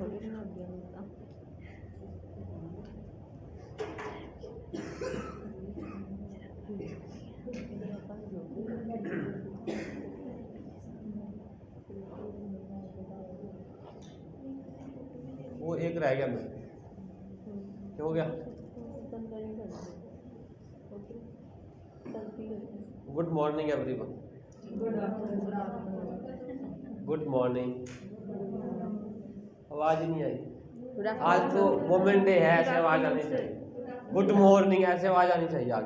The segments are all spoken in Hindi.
थोड़ी ना गया होता। वो एक रह गया मेरे, क्या हो गया? Good morning everyone. Good morning. आवाज नहीं आई आज तो वुमेन डे है, ऐसे आवाज आनी चाहिए। गुड मॉर्निंग ऐसे आवाज आनी चाहिए आज।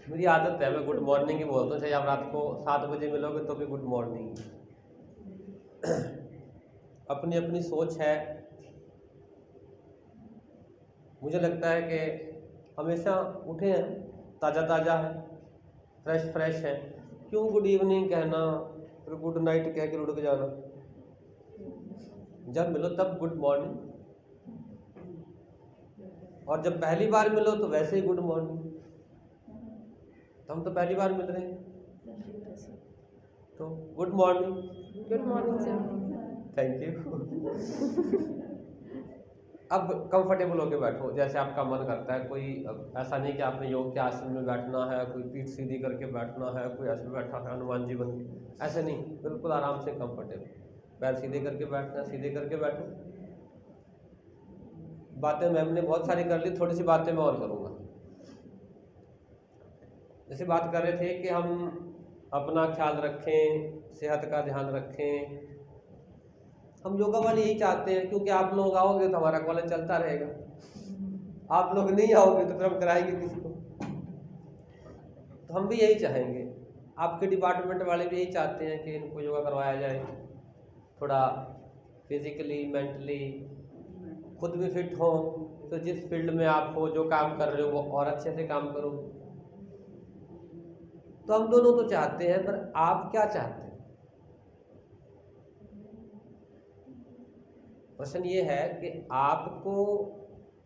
मेरी आदत है, मैं गुड मॉर्निंग ही बोलता हूँ, चाहे आप रात को 7 बजे मिलोगे तो भी गुड मॉर्निंग। अपनी अपनी सोच है। मुझे लगता है कि हमेशा उठे हैं, ताज़ा ताज़ा है, फ्रेश फ्रेश है, क्यों गुड इवनिंग कहना फिर गुड नाइट कह के उड़ के जाना। जब मिलो तब गुड मॉर्निंग, और जब पहली बार मिलो तो वैसे ही गुड मॉर्निंग। तो हम तो पहली बार मिल रहे हैं, तो good morning. Good morning sir. Thank you. अब कंफर्टेबल होके बैठो जैसे आपका मन करता है। कोई ऐसा नहीं कि आपने योग के आसन में बैठना है, कोई पीठ सीधी करके बैठना है, कोई ऐसे बैठा है हनुमान जी बन के, ऐसे नहीं, बिल्कुल आराम से कंफर्टेबल। पैर सीधे करके बैठना, सीधे करके बैठो। बातें मैम ने बहुत सारी कर ली, थोड़ी सी बातें मैं और करूँगा। जैसे बात कर रहे थे कि हम अपना ख्याल रखें, सेहत का ध्यान रखें। हम योगा वाले यही चाहते हैं, क्योंकि आप लोग आओगे तो हमारा कॉलेज चलता रहेगा, आप लोग नहीं आओगे तो फिर हम कराएंगे किसी को। तो हम भी यही चाहेंगे, आपके डिपार्टमेंट वाले भी यही चाहते हैं कि इनको योगा करवाया जाए, थोड़ा फिजिकली मेंटली खुद भी फिट हो। तो जिस फील्ड में आप हो, जो काम कर रहे हो, वो और अच्छे से काम करो। तो हम दोनों तो चाहते हैं, पर आप क्या चाहते हैं? प्रश्न ये है कि आपको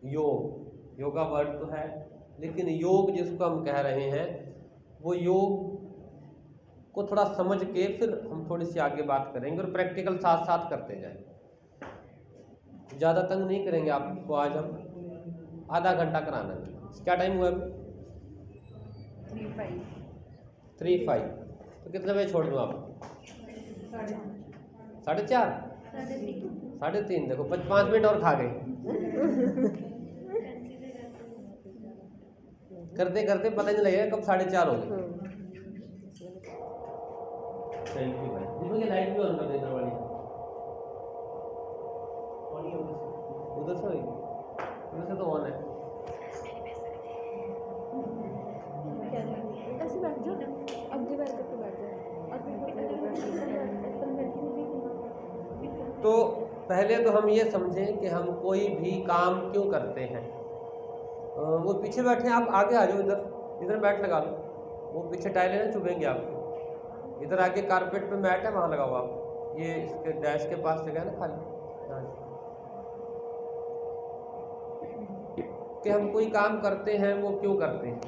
योगा वर्ड तो है, लेकिन योग जिसको हम कह रहे हैं वो योग को थोड़ा समझ के फिर हम थोड़ी सी आगे बात करेंगे, और प्रैक्टिकल साथ साथ करते जाएं। ज़्यादा तंग नहीं करेंगे आपको आज हम, आधा घंटा कराना है। क्या टाइम हुआ अभी? 3:05। तो कितने बजे छोड़ दूँ आपको? 4:30। 3:30। देखो 5 मिनट और खा गए। करते करते पता नहीं लगेगा कब 4:30 हो गए। थैंक यू भाई। मुझे लाइट भी ऑन कर दे इधर वाली, उधर से होगी, उधर से तो ऑन है। ऐसे बैठ जाओ, अगली बार करके बैठ जाओ। तो पहले तो हम ये समझें कि हम कोई भी काम क्यों करते हैं। वो पीछे बैठे हैं, आप आगे आ जाओ, इधर मैट लगा लो। वो पीछे टाइलें ना चुभेंगे आपको। इधर आके कारपेट पे मैट है, वहाँ लगाओ आप। ये इसके डैश के पास जगह है ना खाली, कि हम कोई काम करते हैं वो क्यों करते हैं।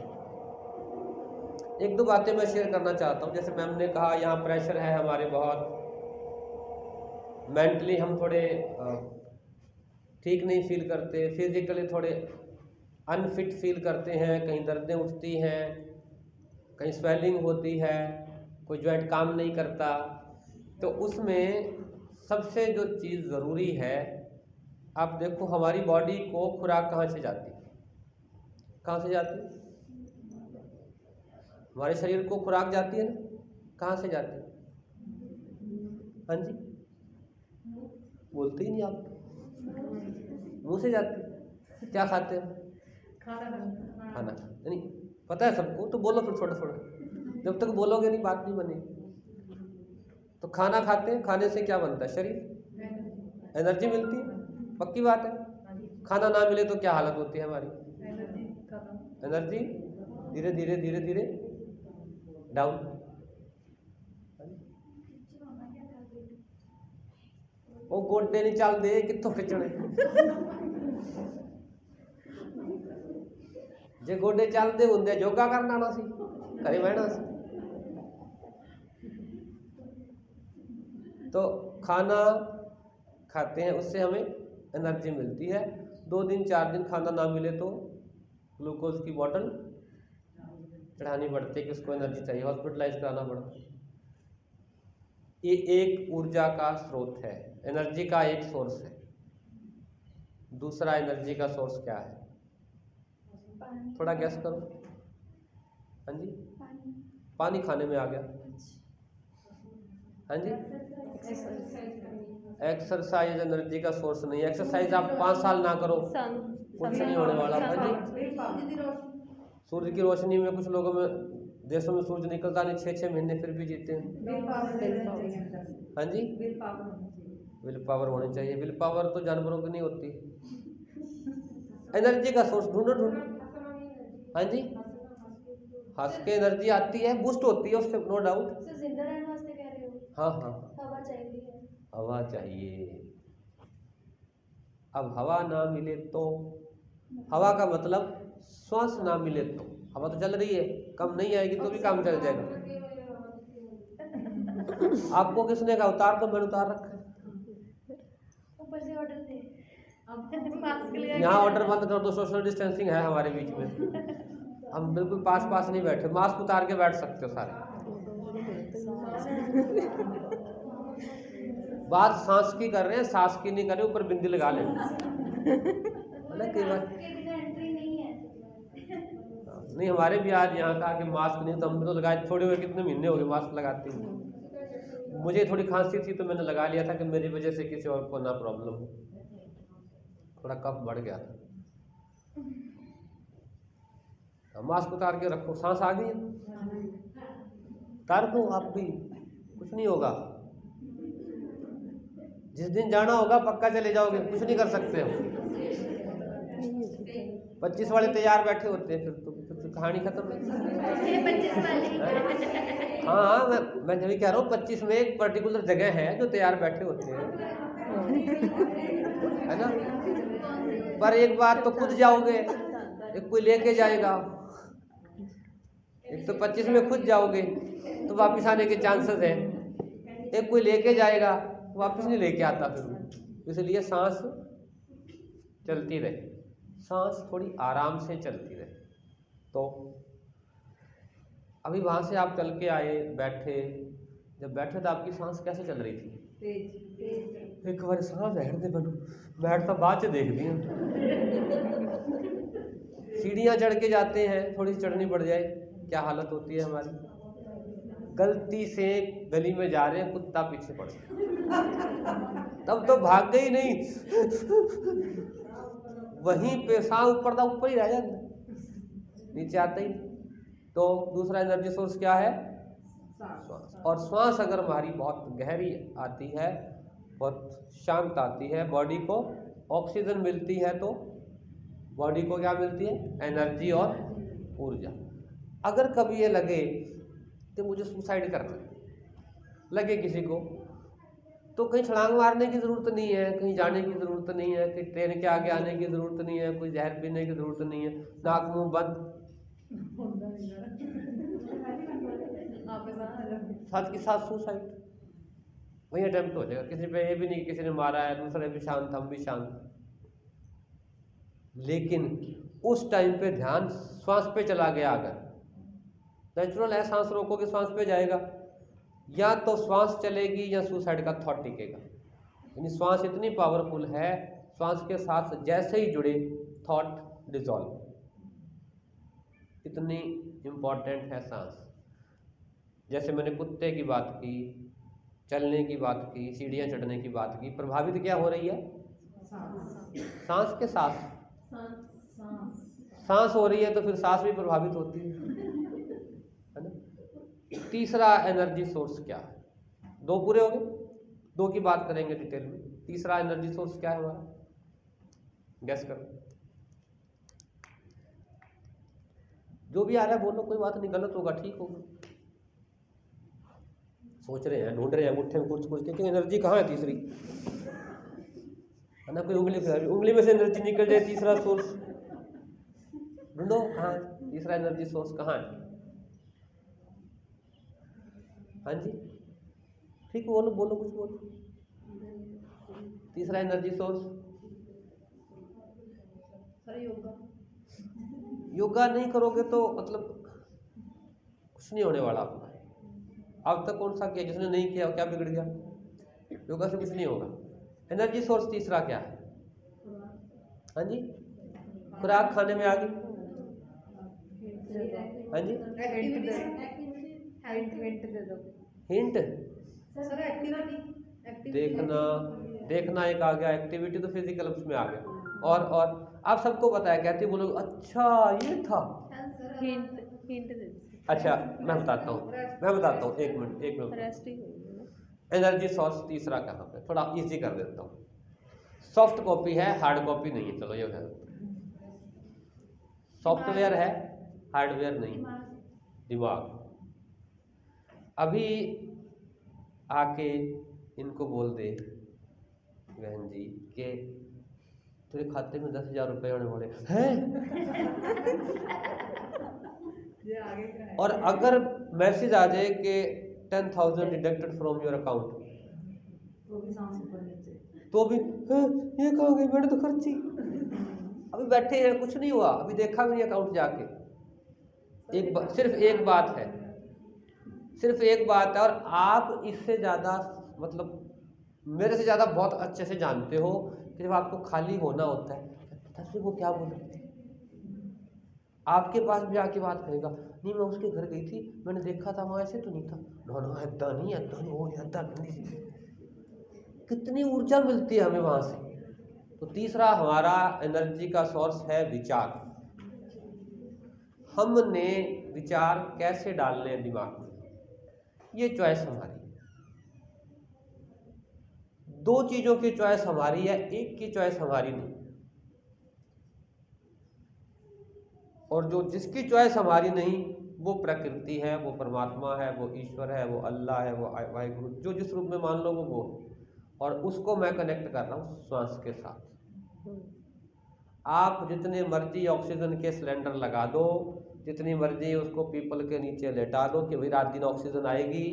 एक दो बातें मैं शेयर करना चाहता हूँ। जैसे मैम ने कहा यहाँ प्रेशर है हमारे बहुत, मेंटली हम थोड़े ठीक नहीं फील करते, फिजिकली थोड़े अनफिट फील करते हैं, कहीं दर्दें उठती हैं, कहीं स्वेलिंग होती है, कोई जॉइंट काम नहीं करता। तो उसमें सबसे जो चीज़ ज़रूरी है, आप देखो हमारी बॉडी को खुराक कहाँ से जाती है? कहाँ से जाती है? हमारे शरीर को खुराक जाती है ना, कहाँ से जाती है? हाँ जी, बोलते ही नहीं आप, मुंह से जाती है। क्या खाते हैं? खाना। नहीं पता है सबको, तो बोलो फिर थोड़ा थोड़ा, जब तक बोलोगे नहीं बात नहीं बनेगी। तो खाना खाते हैं, खाने से क्या बनता है? शरीर, एनर्जी मिलती है, पक्की बात है। खाना ना मिले तो क्या हालत होती है हमारी? एनर्जी धीरे धीरे धीरे धीरे डाउन। वो गोडे नहीं चलते, कित्थों खिंचने? जे गोडे चलते होंगे योगा करना ना सी, घरे बहना सी। तो खाना खाते हैं, उससे हमें एनर्जी मिलती है। 2 दिन 4 दिन खाना ना मिले तो ग्लूकोज की बोतल चढ़ानी पड़ती है कि उसको एनर्जी चाहिए, हॉस्पिटलाइज कराना पड़ता है। ये एक ऊर्जा का स्रोत है, एनर्जी का एक सोर्स है। दूसरा एनर्जी का सोर्स क्या है? थोड़ा गैस करो। हाँ जी, पानी खाने में आ गया। हाँ जी, एक्सरसाइज एनर्जी का सोर्स नहीं है। एक्सरसाइज आप 5 साल ना करो कुछ नहीं होने वाला। हाँ जी, सूर्य की रोशनी में कुछ लोगों में देशों में सूरज निकलता नहीं, 6-6 महीने फिर भी जीते हैं। हाँ जी, विल पावर होनी चाहिए। विल पावर तो जानवरों की नहीं होती। एनर्जी का सोर्स ढूंढो। हाँ जी, हंस के एनर्जी आती है, बूस्ट होती है उससे, नो डाउट। जिंदा रहने वास्ते कह रहे हो? हाँ हाँ, हवा चाहिए। हवा चाहिए। अब हवा ना मिले तो, हवा का मतलब श्वास ना मिले तो, हवा तो चल रही है, कम नहीं आएगी तो भी काम चल जाएगा। आपको किसने कहा उतार? तो मैंने उतार रखा है। ऊपर से ऑर्डर दे। यहाँ ऑर्डर बंद कर दो, सोशल डिस्टेंसिंग है हमारे बीच में। हम बिल्कुल पास पास नहीं बैठे, मास्क उतार के बैठ सकते हो सारे। बात सांस की कर रहे हैं, सांस की नहीं कर रहे, ऊपर बिंदी लगा लें। कई बार नहीं, हमारे भी आज यहाँ कहा कि मास्क नहीं, तो हम तो लगाए छोड़े हुए कितने महीने हो गए मास्क लगाते हैं। मुझे थोड़ी खांसी थी तो मैंने लगा लिया था कि मेरी वजह से किसी और को ना प्रॉब्लम हो। थोड़ा कफ बढ़ गया था। मास्क उतार के रखो। सांस आ गई, उतार दो आप भी, कुछ नहीं होगा। जिस दिन जाना होगा पक्का चले जाओगे, कुछ नहीं कर सकते हो। 25 वाले तैयार बैठे होते हैं, फिर तो कहानी खत्म है। हाँ, मैं जब कह रहा हूँ 25 में एक पर्टिकुलर जगह है जो तैयार बैठे होते हैं, है ना। पर एक बात तो खुद जाओगे, एक कोई लेके जाएगा। एक तो 25 में खुद जाओगे तो वापस आने के चांसेस है, एक कोई लेके जाएगा वापस नहीं लेके आता फिर। इसलिए सांस चलती रहे, सांस थोड़ी आराम से चलती रहे। तो अभी वहाँ से आप चल के आए, बैठे, जब बैठे तो आपकी सांस कैसे चल रही थी? एक बार सांस बैठते बनो, बैठ तो बाद से देख दी। सीढ़ियाँ चढ़ के जाते हैं, थोड़ी चढ़नी पड़ जाए, क्या हालत होती है हमारी। गलती से गली में जा रहे हैं, कुत्ता पीछे पड़ गया, तब तो भाग गई नहीं, वहीं पे सांस ऊपर था, ऊपर ही रह जाता, नीचे आता ही। तो दूसरा एनर्जी सोर्स क्या है? श्वास। और श्वास अगर हमारी बहुत गहरी आती है, बहुत शांत आती है, बॉडी को ऑक्सीजन मिलती है, तो बॉडी को क्या मिलती है? एनर्जी और ऊर्जा। अगर कभी ये लगे कि मुझे सुसाइड करना लगे किसी को, तो कहीं छलांग मारने की ज़रूरत नहीं है, कहीं जाने की ज़रूरत नहीं है, कहीं ट्रेन के आगे आने की ज़रूरत नहीं है, कोई जहर पीने की ज़रूरत नहीं है, नाक मुंह बंद, साथ के साथ सुसाइड वही अटेम्प्ट हो जाएगा। किसी पे ये भी नहीं कि किसी ने मारा है, दूसरे भी शांत, हम भी शांत। लेकिन उस टाइम पे ध्यान श्वास पे चला गया, अगर नेचुरल है, सांस रोकोगे श्वास पे जाएगा, या तो श्वास चलेगी या सुसाइड का थॉट टिकेगा। यानी श्वास इतनी पावरफुल है, श्वास के साथ जैसे ही जुड़े थॉट डिसॉल्व, इतनी इम्पॉर्टेंट है सांस। जैसे मैंने कुत्ते की बात की, चलने की बात की, सीढ़ियाँ चढ़ने की बात की, प्रभावित क्या हो रही है? सांस के साथ सांस हो रही है, तो फिर सांस भी प्रभावित होती है ना। तीसरा एनर्जी सोर्स क्या है? 2 पूरे हो गए, 2 की बात करेंगे डिटेल में। तीसरा एनर्जी सोर्स क्या है हमारा? गैस करो। जो भी आ रहा है बोलो, कोई बात नहीं, गलत होगा ठीक होगा। सोच रहे हैं, ढूंढ रहे हैं मुट्ठे में कुछ कुछ के एनर्जी कहाँ है तीसरी, है ना। कोई उंगली में से एनर्जी निकल जाए, तीसरा सोर्स ढूंढो कहाँ है, तीसरा एनर्जी सोर्स कहाँ है? हाँ जी, ठीक, बोलो बोलो कुछ बोलो। तीसरा energy source, sir yoga. Yoga नहीं करोगे तो मतलब कुछ नहीं होने वाला आपका। अब तक कौन सा किया, जिसने नहीं किया क्या बिगड़ गया? योगा से कुछ नहीं होगा। एनर्जी सोर्स तीसरा क्या है? हाँ जी, खुराक खाने में आ गई। हाँ जी, हिंट सर एक्टिविटी। देखना एक आ गया, एक्टिविटी तो फिजिकल उसमें आ गया। और आप सबको पता है, कहती बोलो अच्छा ये था। हिंट दे दो। अच्छा मैं बताता हूँ, एक मिनट। एनर्जी सोर्स तीसरा कहाँ पे, थोड़ा इजी कर देता हूँ। सॉफ्ट कॉपी है, हार्ड कॉपी नहीं है। चलो ये सॉफ्टवेयर है, हार्डवेयर नहीं, दिमाग। अभी आके इनको बोल दे बहन जी के तेरे खाते में 10,000 रुपये होने वाले हैं और अगर मैसेज आ जाए कि 10,000 डिडक्टेड फ्रॉम योर अकाउंट, तो भी ये कहाँ गई, मैंने तो खर्ची। अभी बैठे हैं, कुछ नहीं हुआ, अभी देखा भी नहीं अकाउंट जाके। सिर्फ एक बात है और आप इससे ज़्यादा मतलब मेरे से ज़्यादा बहुत अच्छे से जानते हो कि जब आपको खाली होना होता है, पता वो क्या बोल रहे थे, आपके पास भी आके बात करेगा, नहीं मैं उसके घर गई थी, मैंने देखा था वहाँ ऐसे तो नहीं था, नो ऐसा नहीं वो ऐसा गंदी। कितनी ऊर्जा मिलती है हमें वहाँ से। तो तीसरा हमारा एनर्जी का सोर्स है विचार। हमने विचार कैसे डालने हैं दिमाग में, ये चॉइस हमारी है। दो चीजों की चॉइस हमारी है, एक की चॉइस हमारी नहीं। और जो जिसकी चॉइस हमारी नहीं वो प्रकृति है, वो परमात्मा है, वो ईश्वर है, वो अल्लाह है, वो वाहिगुरु, जो जिस रूप में मान लो वो। और उसको मैं कनेक्ट कर रहा हूँ श्वास के साथ। आप जितने मर्जी ऑक्सीजन के सिलेंडर लगा दो, जितनी मर्जी उसको पीपल के नीचे लेटा दो कि भाई रात दिन ऑक्सीजन आएगी,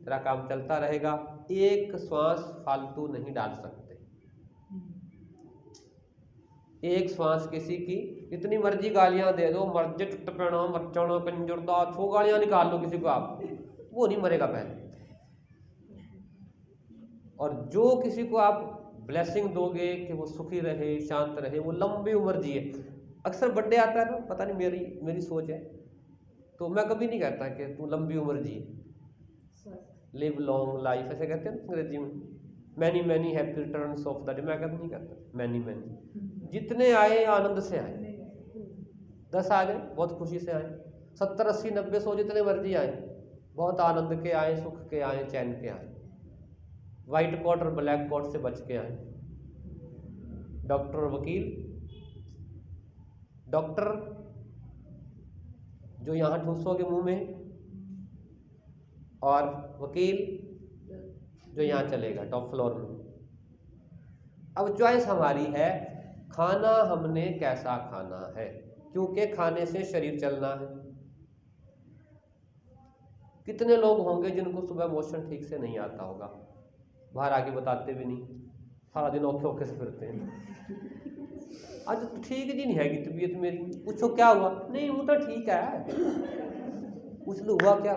तेरा काम चलता रहेगा, एक श्वास फालतू नहीं डाल सकते। एक श्वास किसी की जितनी मर्जी गालियां दे दो, मर्जी टुटपेणा मरचना कंजरदा 6 गालियां निकाल लो किसी को आप, वो नहीं मरेगा पहले। और जो किसी को आप ब्लेसिंग दोगे कि वो सुखी रहे, शांत रहे, वो लंबी उम्र जिए। अक्सर बर्थडे आता है ना, पता नहीं मेरी सोच है, तो मैं कभी नहीं कहता कि तू लंबी उम्र जिए, लिव लॉन्ग लाइफ ऐसे कहते हैं अंग्रेजी में, many many happy returns of the day, मैं कभी नहीं कहता मैनी मैनी। जितने आए आनंद से आए, 10 आ गए बहुत खुशी से आए, 70 80 90 100 जितने मर्जी आए, बहुत आनंद के आए, सुख के आए, चैन के आए, व्हाइट कोट और ब्लैक कोट से बच के आए। डॉक्टर और वकील, डॉक्टर जो यहाँ ठूसोगे मुंह में, और वकील जो यहाँ चलेगा टॉप फ्लोर में। अब चॉइस हमारी है, खाना हमने कैसा खाना है, क्योंकि खाने से शरीर चलना है। कितने लोग होंगे जिनको सुबह मोशन ठीक से नहीं आता होगा, बाहर आके बताते भी नहीं, सारा दिन औखे औखे से फिरते हैं। आज ठीक जी नहीं है कि तबीयत मेरी, पूछो क्या हुआ, नहीं वो तो ठीक है, पूछ लो हुआ क्या,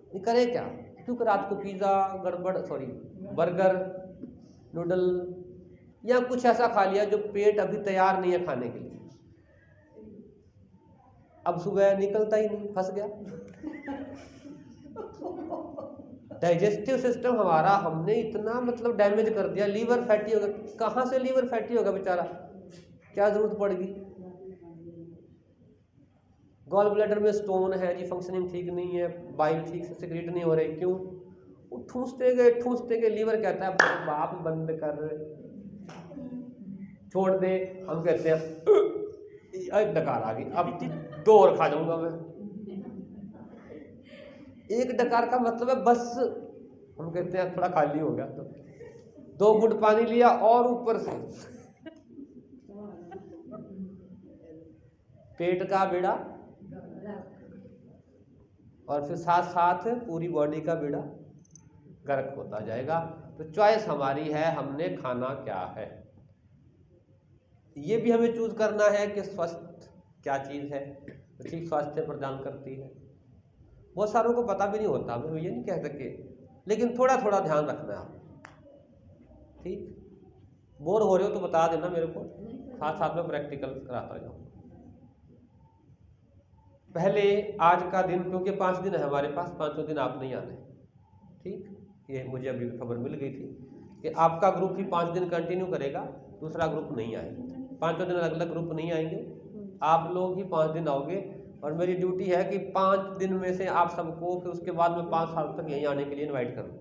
नहीं करे क्या, क्योंकि रात को पिज़्ज़ा बर्गर नूडल या कुछ ऐसा खा लिया जो पेट अभी तैयार नहीं है खाने के लिए, अब सुबह निकलता ही नहीं, फंस गया। डाइजेस्टिव सिस्टम हमारा हमने इतना मतलब डैमेज कर दिया, लीवर फैटी होगा, कहाँ से लीवर फैटी होगा बेचारा, क्या जरूरत पड़ेगी। गॉल ब्लैडर में स्टोन है जी, फंक्शनिंग ठीक नहीं है, बाइल ठीक से सिक्रेट नहीं हो रही, क्यों, वो ठूसते गए लीवर कहता है बाप बंद कर, छोड़ दे। हम कहते हैं एक डकार आ गई, अब 2 और खा जाऊंगा मैं। एक डकार का मतलब है बस, हम कहते हैं थोड़ा खाली हो गया, तो 2 घुट पानी लिया और ऊपर से पेट का बेड़ा और फिर साथ साथ पूरी बॉडी का बेड़ा गर्क होता जाएगा। तो चॉइस हमारी है, हमने खाना क्या है। ये भी हमें चूज करना है कि स्वस्थ क्या चीज़ है, तो ठीक स्वास्थ्य प्रदान करती है। बहुत सारों को पता भी नहीं होता, हमें ये नहीं कह सके, लेकिन थोड़ा थोड़ा ध्यान रखना है आप। ठीक, बोर हो रहे हो तो बता देना मेरे को, साथ साथ में प्रैक्टिकल कराता जाऊँ। पहले आज का दिन, क्योंकि 5 दिन है हमारे पास, 5 दिन आप नहीं आने। ठीक, ये मुझे अभी खबर मिल गई थी कि आपका ग्रुप ही 5 दिन कंटिन्यू करेगा, दूसरा ग्रुप नहीं आएगा। 5 दिन अलग अलग ग्रुप नहीं आएंगे, आप लोग ही 5 दिन आओगे। और मेरी ड्यूटी है कि 5 दिन में से आप सबको फिर उसके बाद में 5 साल तक यहीं आने के लिए इनवाइट करूँ।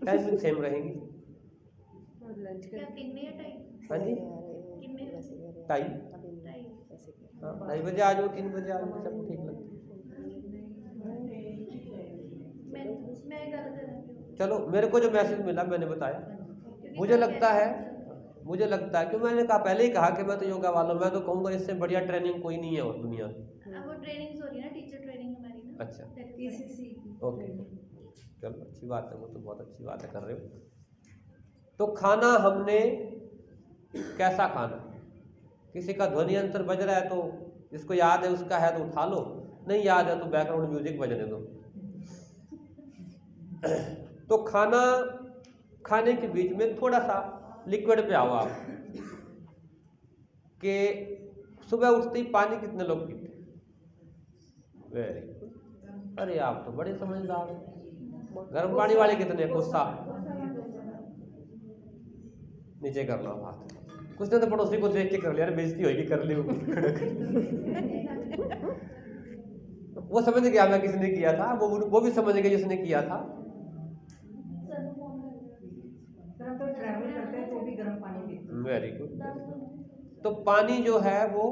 टाइमिंग सेम रहेगी। हाँ जी, टाइम हाँ 2:30 बजे आ जाओ, 3 बजे आ जाओ, सबको ठीक लगता है। चलो, मेरे को जो मैसेज मिला मैंने बताया। मुझे लगता है कि मैंने कहा, पहले ही कहा कि मैं तो योगा वाला हूँ, मैं तो कहूँगा इससे बढ़िया ट्रेनिंग कोई नहीं है और दुनिया में। वो ट्रेनिंग्स हो रही है ना, टीचर ट्रेनिंग हमारी ना। अच्छा, TCC ओके, चलो अच्छी बात है, वो तो बहुत अच्छी बात है कर रहे हो। तो खाना हमने कैसा खाना, किसी का ध्वनि यंत्र बज रहा है तो जिसको याद है उसका है तो उठा लो, नहीं याद है तो बैकग्राउंड म्यूजिक बजने दो। तो खाना खाने के बीच में थोड़ा सा लिक्विड पे आओ आप, कि सुबह उठते ही पानी कितने लोग पीते? वेरी गुड, अरे आप तो बड़े समझदार हो। गर्म पानी वाले कितने? कोसा, नीचे कर लो हाथ। कुछ ने तो पड़ोसी को देख के कर लिया, बेइज्जती होगी, कर ली वो समझ गया मैं किसने किया था, वो भी समझ गया जिसने किया था। तो ट्रैवल करते हैं तो भी गर्म पानी पीते हैं। Very good. तो पानी जो है वो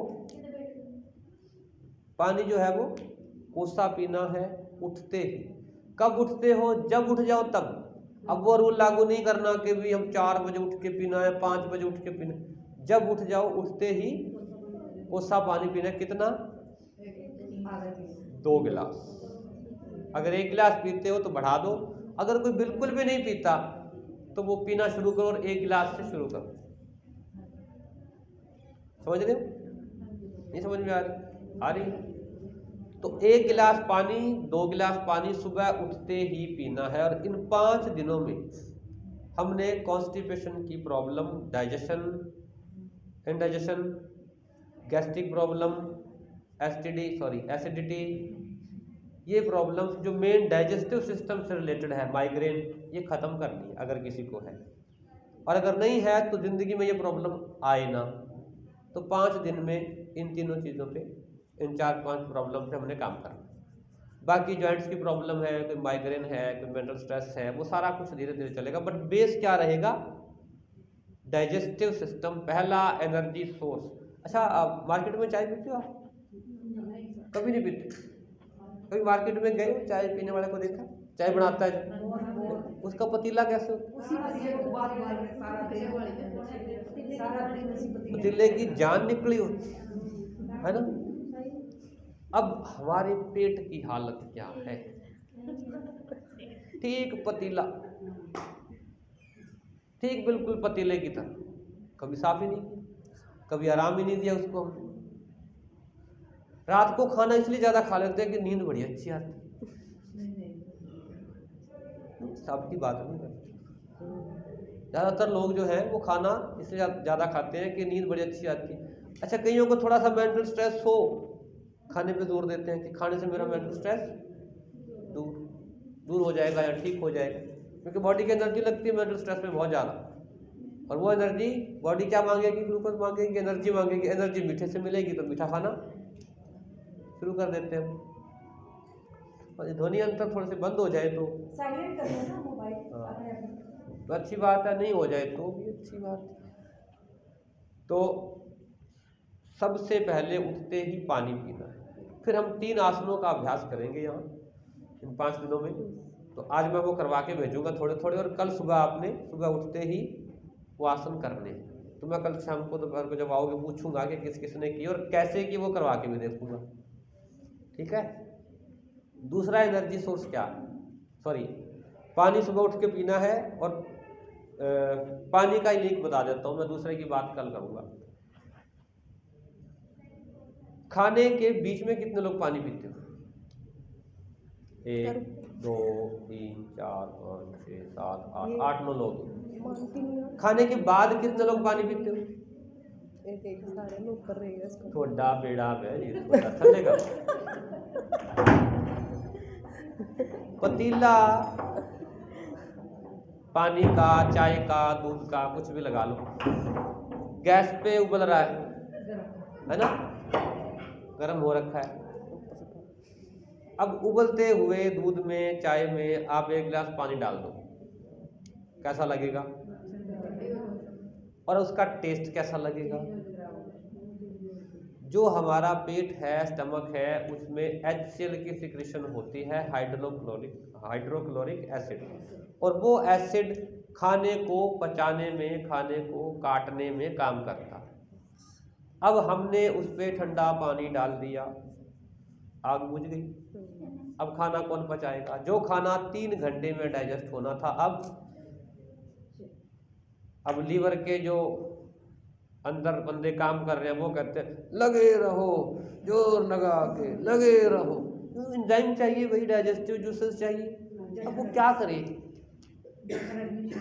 कोसा पीना है उठते ही। कब उठते हो? जब उठ जाओ तब। अब वो रूल लागू नहीं करना कि भी हम 4 बजे उठ के पीना है, 5 बजे उठ के पीना। जब उठ जाओ उठते ही कोसा पानी पीना। कितना? 2 गिलास। अगर 1 गिलास पीते हो तो बढ़ा दो, अगर कोई बिल्कुल भी नहीं पीता तो वो पीना शुरू करो और 1 गिलास से शुरू करो। समझ रहे हो? नहीं समझ में आ रही? तो 1 गिलास पानी, 2 गिलास पानी सुबह उठते ही पीना है। और इन 5 दिनों में हमने कॉन्स्टिपेशन की problem, indigestion, gastric problem, acidity, ये प्रॉब्लम्स जो मेन डाइजेस्टिव सिस्टम से रिलेटेड है, माइग्रेन, ये खत्म करनी है अगर किसी को है। और अगर नहीं है तो जिंदगी में ये प्रॉब्लम आए ना। तो 5 दिन में इन तीनों चीज़ों पे, इन 4-5 प्रॉब्लम पे हमने काम करना। बाकी जॉइंट्स की प्रॉब्लम है, कोई माइग्रेन है, कोई मेंटल स्ट्रेस है, वो सारा कुछ धीरे धीरे चलेगा। बट बेस क्या रहेगा? डाइजेस्टिव सिस्टम पहला, एनर्जी सोर्स। अच्छा, आप मार्केट में चाय पीते हो? आप कभी नहीं पीते? कभी मार्केट में गए, चाय पीने वाले को देखा? चाय बनाता है उसका पतीला कैसे होता है? पतीले की जान निकली होती है ना। अब हमारे पेट की हालत क्या है? ठीक पतीला, ठीक बिल्कुल पतीले की तरह, कभी साफ ही नहीं किया, कभी आराम ही नहीं दिया उसको। हम रात को खाना इसलिए ज्यादा खा लेते हैं कि नींद बड़ी अच्छी आती है। सबकी बात नहीं करते, ज्यादातर लोग जो है वो खाना इसलिए ज्यादा खाते हैं कि नींद बड़ी अच्छी आती है। अच्छा, कईयों को थोड़ा सा मेंटल स्ट्रेस हो, खाने पे जोर देते हैं कि खाने से मेरा मेंटल स्ट्रेस दूर हो जाएगा या ठीक हो जाएगा, क्योंकि बॉडी की एनर्जी लगती है मेंटल स्ट्रेस में बहुत ज़्यादा। और वो एनर्जी बॉडी क्या मांगेगी? ग्लूकोज मांगेगी, एनर्जी मांगेगी। एनर्जी मीठे से मिलेगी तो मीठा खाना शुरू कर देते हैं। और ध्वनि अंतर थोड़े से बंद हो जाए तो साइलेंट कर दो ना मोबाइल। तो अच्छी बात है, नहीं हो जाए तो भी अच्छी बात है। तो सबसे पहले उठते ही पानी पीना है। फिर हम 3 आसनों का अभ्यास करेंगे यहाँ इन 5 दिनों में। तो आज मैं वो करवा के भेजूंगा थोड़े थोड़े, और कल सुबह आपने सुबह उठते ही वो आसन करने हैं। तो मैं कल शाम को दोपहर को जब आओगे पूछूंगा कि किस किस ने की और कैसे की, वो करवा के भी देखूंगा। ठीक है। दूसरा एनर्जी सोर्स क्या? सॉरी, पानी सुबह उठ के पीना है। और पानी का ही लीक बता देता हूँ मैं, दूसरे की बात कल करूँगा। खाने के बीच में कितने लोग पानी पीते हो? 1 2 3 4 5 6 7 8 8 9 लोग। खाने के बाद कितने लोग पानी पीते हो? सारे लोग कर रहे हैं इसको। थोड़ा बेड़ा है ये, थोड़ा थल्ले का पतीला पानी का, चाय का, दूध का, कुछ भी लगा लो, गैस पे उबल रहा है ना, गर्म हो रखा है। अब उबलते हुए दूध में, चाय में आप 1 गिलास पानी डाल दो, कैसा लगेगा? और उसका टेस्ट कैसा लगेगा? जो हमारा पेट है, स्टमक है, उसमें HCl की सिक्रेशन होती है, हाइड्रोक्लोरिक एसिड, और वो एसिड खाने को पचाने में, खाने को काटने में काम करता है। अब हमने उस पर ठंडा पानी डाल दिया, आग बुझ गई। अब खाना कौन पचाएगा? जो खाना 3 घंटे में डाइजेस्ट होना था, अब लीवर के जो अंदर बंदे काम कर रहे हैं वो कहते हैं लगे रहो, जोर लगा के लगे रहो, एंजाइम चाहिए, वही डाइजेस्टिव जूसेस चाहिए। अब वो क्या करे?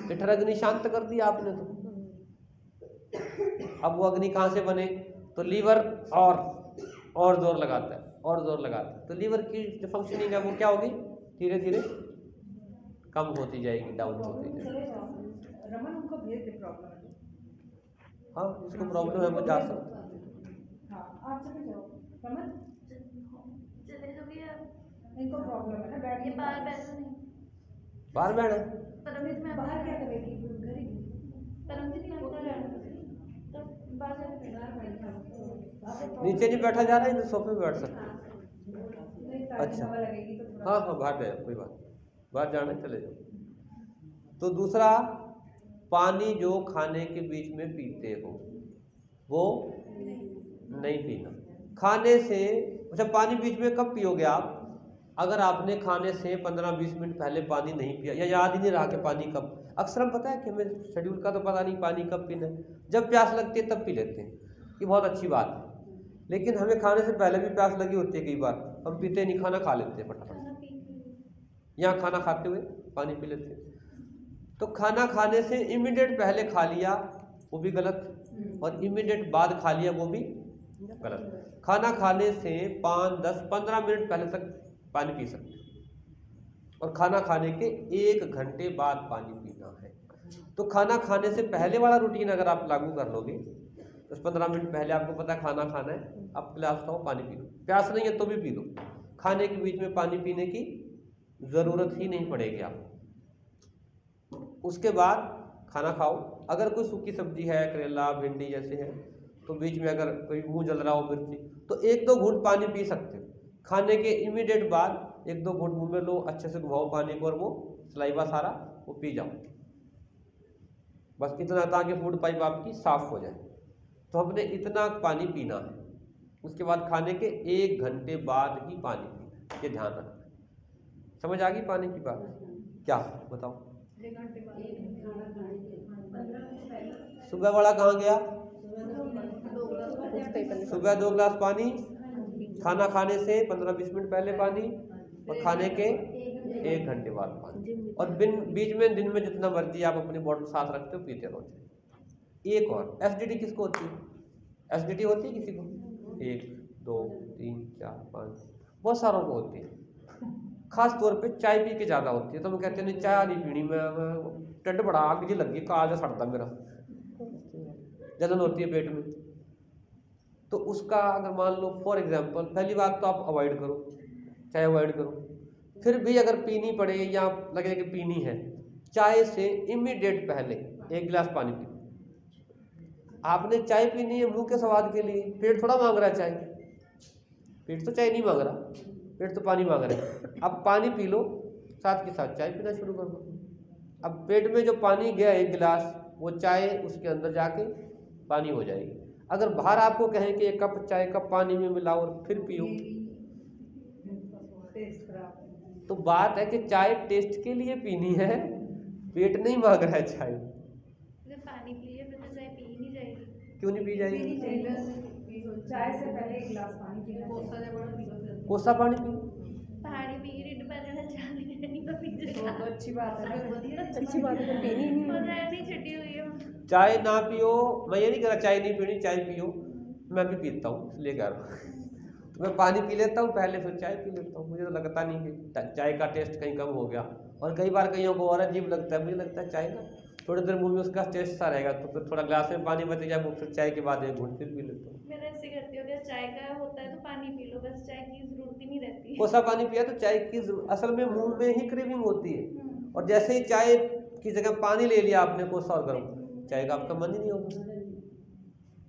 जठर अग्नि शांत कर दिया आपने तो। अब वो अग्नि कहाँ से बने? तो लीवर और जोर लगाता है, और जोर लगाता है, तो लीवर की जो फंक्शनिंग है वो क्या होगी? धीरे धीरे कम होती जाएगी, डाउन होती जाएगी। रमन उनको भेज दे, प्रॉब्लम है। हाँ, जिसको प्रॉब्लम है वो जा सकता है। हाँ, आप चले जाओ रमन, चले जो भी है, इनको प्रॉब्लम है ना, बैठ ये बाहर बैठो नहीं। बाहर बैठ है, परमजीत में बाहर क्या करेगी? घर ही परमजीत में अंदर रहना तो बाहर जाके नीचे नहीं बैठा जा रहा है, तो सोफे पे बैठ सकते हैं। अच्छा, हवा लगेगी तो थोड़ा। हाँ हाँ, बाहर जाए, कोई बात, बाहर जाना है, चले जाओ। तो दूसरा, पानी जो खाने के बीच में पीते हो वो नहीं पीना। खाने से, अच्छा, पानी बीच में कब पियोगे आप? अगर आपने खाने से 15-20 मिनट पहले पानी नहीं पिया, या याद ही नहीं रहा कि पानी कब, अक्सर हम पता है कि हमें शेड्यूल का तो पता नहीं पानी कब पीना है, जब प्यास लगती है तब पी लेते हैं, ये बहुत अच्छी बात है। लेकिन हमें खाने से पहले भी प्यास लगी होती है, कई बार हम पीते नहीं, खाना खा लेते हैं फटाफट, यहाँ खाना खाते हुए पानी पी लेते हैं। तो खाना खाने से इमीडिएट पहले खा लिया वो भी गलत, और इमीडिएट बाद खा लिया वो भी गलत। खाना खाने से 5, 10, 15 मिनट पहले तक पानी पी सकते हैं, और खाना खाने के 1 घंटे बाद पानी पीना है। तो खाना खाने से पहले वाला रूटीन अगर आप लागू कर लोगे, तो 15 मिनट पहले आपको पता है खाना खाना है, आप गिलास उठाओ, पानी पी लो, प्यास नहीं है तो भी पी लो, खाने के बीच में पानी पीने की ज़रूरत ही नहीं पड़ेगी आपको। उसके बाद खाना खाओ। अगर कोई सूखी सब्जी है, करेला, भिंडी जैसे है, तो बीच में अगर कोई मुंह जल रहा हो मिर्ची, तो 1-2 घूंट पानी पी सकते हो। खाने के इमीडिएट बाद 1-2 घूंट मुंह में लो, अच्छे से घुमाओ पानी को, और वो सलाइवा सारा वो पी जाओ, बस इतना ताकि फूड पाइप आपकी साफ हो जाए। तो हमने इतना पानी पीना है। उसके बाद खाने के 1 घंटे बाद ही पानी पीना, ये ध्यान रखना। समझ आ गई पानी की बात? क्या बताओ? सुबह वाला कहाँ गया? सुबह 2 गिलास पानी, खाना खाने से 15-20 मिनट पहले पानी, और खाने के 1 घंटे बाद पानी, और बीच में दिन में जितना मर्जी आप अपनी बॉटल साथ रखते हो पीते रहो। एक और, एसिडिटी किसको होती है? एसिडिटी होती है किसी को? 1, 2, 3, 4, 5, बहुत सारों को होती है। खास तौर पे चाय पी के ज़्यादा होती है, तो हम कहते हैं नहीं चाय नहीं पीनी, मैं टिड्ढ बड़ा आग जी लगी, काज सड़ता मेरा, जलन होती है पेट में। तो उसका अगर मान लो फॉर एग्जांपल, पहली बात तो आप अवॉइड करो, चाय अवॉइड करो। फिर भी अगर पीनी पड़े या लगे कि पीनी है, चाय से इमीडिएट पहले 1 गिलास पानी पी। आपने चाय पीनी है मुंह के स्वाद के लिए, पेट थोड़ा मांग रहा है चाय, पेट तो चाय नहीं मांग रहा, पेट तो पानी मांग रहा है। अब पानी पी लो, साथ के साथ चाय पीना शुरू कर दो। अब पेट में जो पानी गया 1 गिलास, वो चाय उसके अंदर जाके पानी हो जाएगी। अगर बाहर आपको कहें कि 1 कप चाय कप पानी में मिलाओ और फिर पियो, तो बात है कि चाय टेस्ट के लिए पीनी है, पेट नहीं मांग रहा है चाय। जब पानी पिए फिर तो चाय पी ही नहीं जाएगी। क्यों नहीं पी जाएगी? पीनी चाहिए, चाय से पहले एक गिलास पानी पीना चाहिए। कोसा पानी पी। पहाड़ी पी रीड पर रहना चाहती नहीं तो पी तो जाएगा। अच्छी बात है ना। अच्छी बात है, पीनी ही नहीं है। मजा नहीं छटी हुई है। चाय ना पियो, मैं ये नहीं कह रहा चाय नहीं पीनी, चाय पियो, मैं भी पीता हूँ इसलिए कह रहा हूँ। तो मैं पानी पी लेता हूँ पहले, फिर चाय पी लेता हूँ। मुझे तो लगता नहीं कि चाय का टेस्ट कहीं कम हो गया। और कई बार कईयों को और अजीब लगता है, मुझे लगता है चाय ना थोड़ी देर मुंह में उसका टेस्ट सा रहेगा, तो फिर थोड़ा ग्लास में पानी बच जाए, वो फिर चाय के बाद एक घूंट फिर पी लेता हूँ। मैं ऐसे करती हूँ, अगर चाय का होता है तो पानी पी लो, बस चाय की जरूरत ही नहीं रहती। कोसा पानी पिया तो चाय की असल में मुंह में ही क्रेविंग होती है, और जैसे ही चाय की जगह पानी ले लिया आपने कोसा और गर्म, चाय का आपका मन ही नहीं होगा।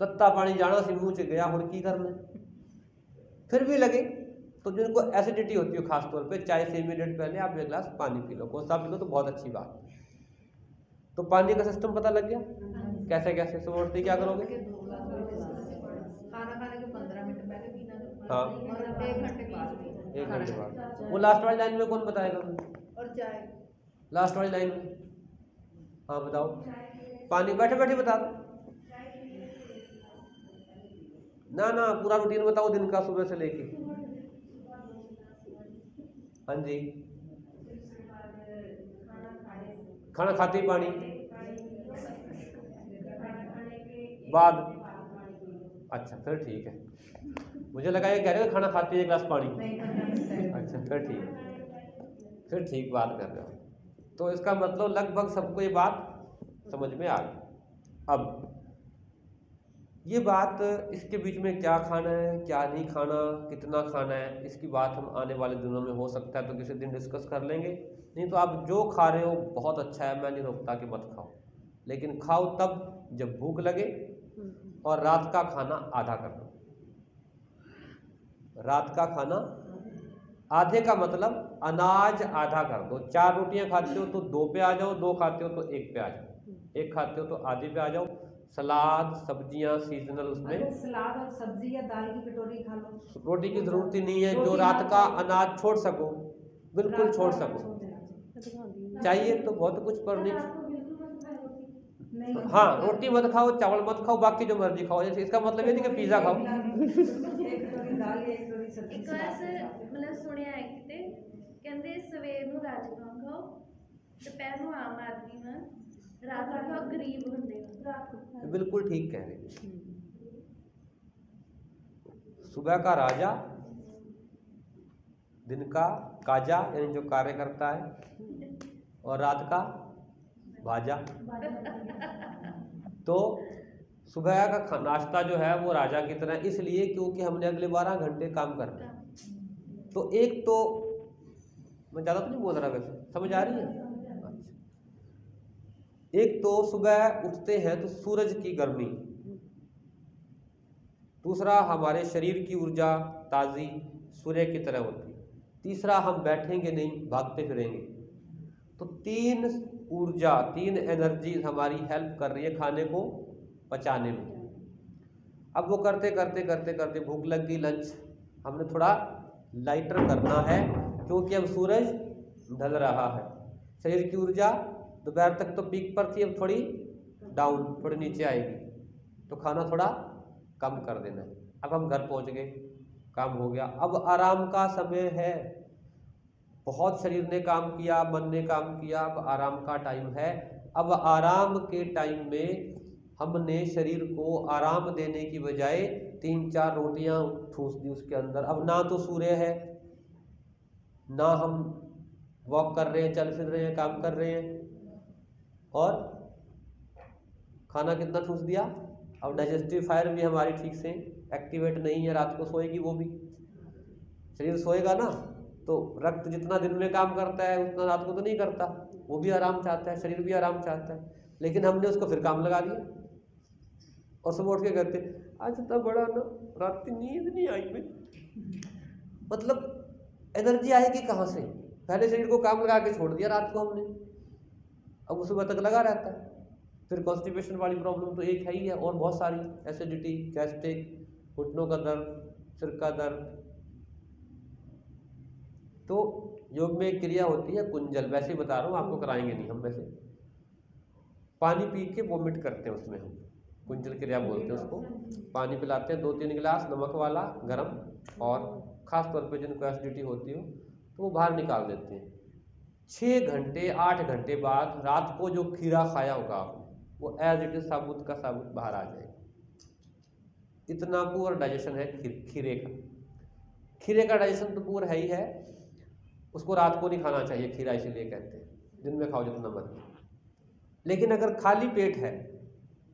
तत्ता पानी जाना सी मुँह से गया, और की करना फिर भी लगे। तो जिनको एसिडिटी होती है खास तौर पे, चाय से इमीडिएट पहले आप एक गिलास पानी पी लो, कोसा पी लो तो बहुत अच्छी बात। तो पानी का सिस्टम पता लग गया कैसे कैसे सुबह क्या करोगे? खाना खाने के 15 मिनट पहले पीना, हाँ, और 1 घंटे बाद पीना। 1 घंटे बाद। वो लास्ट वाली लाइन में कौन बताएगा? और चाय लास्ट वाली लाइन में हाँ बताओ, पानी बैठे बैठे बता दो ना, ना पूरा रूटीन बताओ दिन का सुबह से लेके। हाँ जी, खाना खाते ही पानी बाद। अच्छा फिर ठीक है, मुझे लगा ये कह रहे हो खाना खाते ही 1 गिलास पानी। अच्छा फिर ठीक है, फिर ठीक बात कर रहे हो। तो इसका मतलब लगभग सबको ये बात समझ में आ गई। अब ये बात, इसके बीच में क्या खाना है क्या नहीं खाना, कितना खाना है, इसकी बात हम आने वाले दिनों में हो सकता है तो किसी दिन डिस्कस कर लेंगे। नहीं तो आप जो खा रहे हो बहुत अच्छा है, मैं नहीं रोकता कि मत खाओ, लेकिन खाओ तब जब भूख लगे, और रात का खाना आधा कर दो। रात का खाना आधे का मतलब अनाज आधा कर दो। 4 रोटियां खाते हो तो 2 पे आ जाओ, 2 खाते हो तो 1 पे आ जाओ, 1 खाते हो तो आधे पे आ जाओ। सलाद सब्जियां सीजनल, उसमें सलाद और सब्जी या दाल की कटोरी खा लो, रोटी की जरूरत ही नहीं है। जो रात का अनाज छोड़ सको बिल्कुल छोड़ सको, चाहिए तो बहुत कुछ पर नहीं। हाँ रोटी मत खाओ, चावल मत खाओ, बाकी जो मर्जी खाओ। जैसे इसका मतलब ये नहीं कि पिज्जा खाओ। एक कटोरी दाल या एक कटोरी सब्जी। एक बार मतलब सुनिया है किते कहते सवेर ਨੂੰ ਰਾਜਮਾਂ ਖਾਓ, ਦੁਪਹਿਰ ਨੂੰ ਆਮ ਆਦਮੀ ਵਾਂ, ਰਾਤ ਨੂੰ ਖਾਓ ਗਰੀਬ ਹੁੰਦੇ ਹੋ। बिल्कुल ठीक कह रहे हैं। सुबह का राजा, दिन का काजा यानी जो कार्य करता है, और रात का बाजा। तो सुबह का नाश्ता जो है वो राजा की तरह, इसलिए क्योंकि हमने अगले 12 घंटे काम करना है। तो एक तो मैं ज़्यादा तो नहीं बोल रहा, वैसे समझ आ रही है। अच्छा, एक तो सुबह उठते हैं तो सूरज की गर्मी, दूसरा हमारे शरीर की ऊर्जा ताज़ी सूर्य की तरह होती, तीसरा हम बैठेंगे नहीं भागते फिरेंगे। तो 3 ऊर्जा 3 एनर्जी हमारी हेल्प कर रही है खाने को पचाने में। अब वो करते करते करते करते भूख लग गई, लंच हमने थोड़ा लाइटर करना है क्योंकि अब सूरज ढल रहा है। शरीर की ऊर्जा दोपहर तक तो पीक पर थी, अब थोड़ी डाउन, थोड़ी नीचे आएगी, तो खाना थोड़ा कम कर देना है। अब हम घर पहुंच गए, काम हो गया, अब आराम का समय है। बहुत शरीर ने काम किया, मन ने काम किया, अब आराम का टाइम है। अब आराम के टाइम में हमने शरीर को आराम देने की बजाय 3-4 रोटियां ठूस दी उसके अंदर। अब ना तो सूर्य है, ना हम वॉक कर रहे हैं, चल फिर रहे हैं, काम कर रहे हैं, और खाना कितना ठूस दिया। अब डाइजेस्टिव फायर भी हमारी ठीक से एक्टिवेट नहीं है, रात को सोएगी वो भी। शरीर सोएगा ना तो रक्त जितना दिन में काम करता है उतना रात को तो नहीं करता, वो भी आराम चाहता है, शरीर भी आराम चाहता है, लेकिन हमने उसको फिर काम लगा दिया। और सुबह उठ के कहते आज इतना बड़ा ना रात की नींद नहीं आई में। मतलब एनर्जी आएगी कहाँ से? पहले शरीर को काम लगा के छोड़ दिया रात को हमने, अब वो सुबह तक लगा रहता है। फिर कॉन्स्टिपेशन वाली प्रॉब्लम तो एक है ही है, और बहुत सारी, एसिडिटी, गैस्ट्रिक, घुटनों का दर्द, सिर का दर्द, तो योग में एक क्रिया होती है कुंजल, वैसे ही बता रहा हूँ, आपको कराएंगे नहीं हम। वैसे पानी पी के वोमिट करते हैं उसमें, हम कुंजल क्रिया बोलते हैं उसको। पानी पिलाते हैं 2-3 गिलास नमक वाला गरम, और ख़ास तौर पे जिनको एसिडिटी होती हो तो वो बाहर निकाल देते हैं। 6 घंटे 8 घंटे बाद रात को जो खीरा खाया होगा आपने, वो एज इट इज साबुत का साबुत बाहर आ जाएगा। इतना पुअर डाइजेशन है खीरे का। खीरे का डाइजेशन तो पुअर है ही है, उसको रात को नहीं खाना चाहिए खीरा, इसीलिए कहते हैं दिन में खाओ जितना मर्जी। लेकिन अगर खाली पेट है,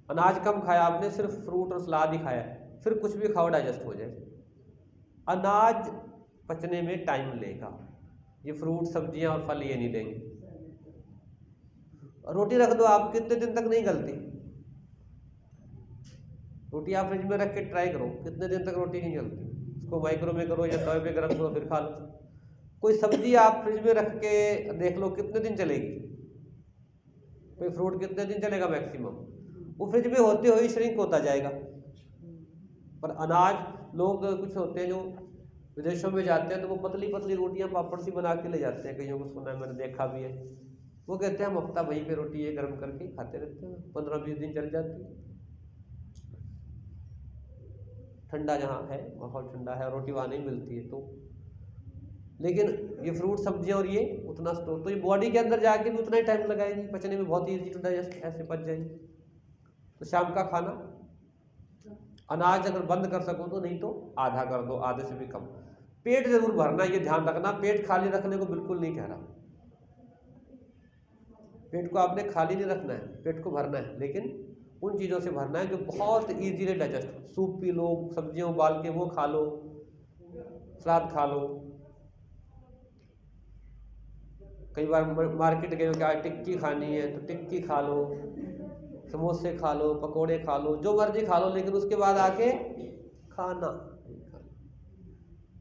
अनाज कम खाया आपने, सिर्फ फ्रूट और सलाद ही खाया, फिर कुछ भी खाओ डाइजेस्ट हो जाए। अनाज पचने में टाइम लेगा, ये फ्रूट सब्जियां और फल ये नहीं लेंगे। रोटी रख दो आप, कितने दिन तक नहीं गलती। रोटी आप फ्रिज में रख के ट्राई करो, कितने दिन तक रोटी नहीं गलती। उसको माइक्रो में करो या तवे पे गरम करो फिर खा लो। कोई सब्जी आप फ्रिज में रख के देख लो कितने दिन चलेगी। कोई फ्रूट कितने दिन चलेगा मैक्सिमम, वो फ्रिज में होते हुए श्रिंक होता जाएगा। पर अनाज, लोग कुछ होते हैं जो विदेशों में जाते हैं तो वो पतली पतली रोटियां पापड़ सी बना के ले जाते हैं, कईयों को सुना है, मैंने देखा भी है। वो कहते हैं हम हफ्ता वहीं पे रोटी ये गर्म करके खाते रहते हैं, 15-20 दिन चल जाती है। ठंडा जहाँ है, माहौल ठंडा है और रोटी वहाँ नहीं मिलती है तो। लेकिन ये फ्रूट सब्जियां और ये उतना स्टोर, तो ये बॉडी के अंदर जाके भी उतना ही टाइम लगाएगी, पचने में बहुत ईजी टू डाइजेस्ट, ऐसे पच जाएगी। तो शाम का खाना अनाज अगर बंद कर सको तो, नहीं तो आधा कर दो, आधे से भी कम। पेट जरूर भरना, ये ध्यान रखना, पेट खाली रखने को बिल्कुल नहीं कह रहा। पेट को आपने खाली नहीं रखना है, पेट को भरना है, लेकिन उन चीज़ों से भरना है जो बहुत easily digest. Soup P low, सब्जियां उबाल के वो खा लो, सलाद खा लो। कई बार मार्केट गए हो क्या टिक्की खानी है तो टिक्की खा लो, समोसे खा लो, पकोड़े खा लो, जो मर्जी खा लो, लेकिन उसके बाद आके खाना।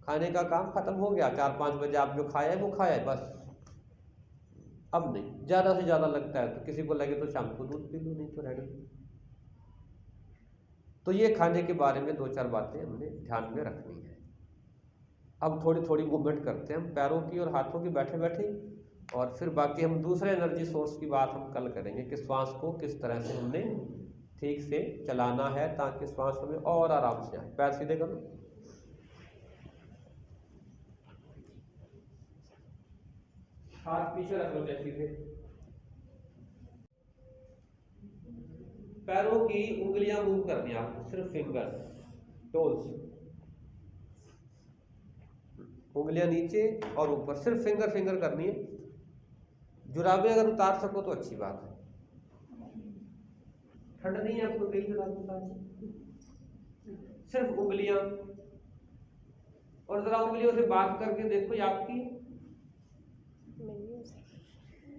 खाने का काम खत्म हो गया, 4-5 बजे आप जो खाया है वो खाया है बस। अब नहीं, ज़्यादा से ज़्यादा लगता है तो किसी को लगे तो शाम को दूध पी लो, नहीं तो रेडी। तो ये खाने के बारे में 2-4 बातें हमने ध्यान में रखनी है। अब थोड़ी थोड़ी मूवमेंट करते हैं हम पैरों की और हाथों की बैठे बैठे, और फिर बाकी हम दूसरे एनर्जी सोर्स की बात हम कल करेंगे कि श्वास को किस तरह से हमने ठीक से चलाना है ताकि श्वास हमें और आराम से आए। पैर सीधे करो, हाथ पीछे रख लो जैसे सीधे। पैरों की उंगलियां मूव करनी है आपको, सिर्फ फिंगर्स, टोल्स, उंगलियां नीचे और ऊपर, सिर्फ फिंगर करनी है। जुराबें अगर उतार सको तो अच्छी बात है, ठंड नहीं है आपको, कहीं जुराब उतार, सिर्फ उंगलियां। और जरा उंगलियों से बात करके देखो, ये आपकी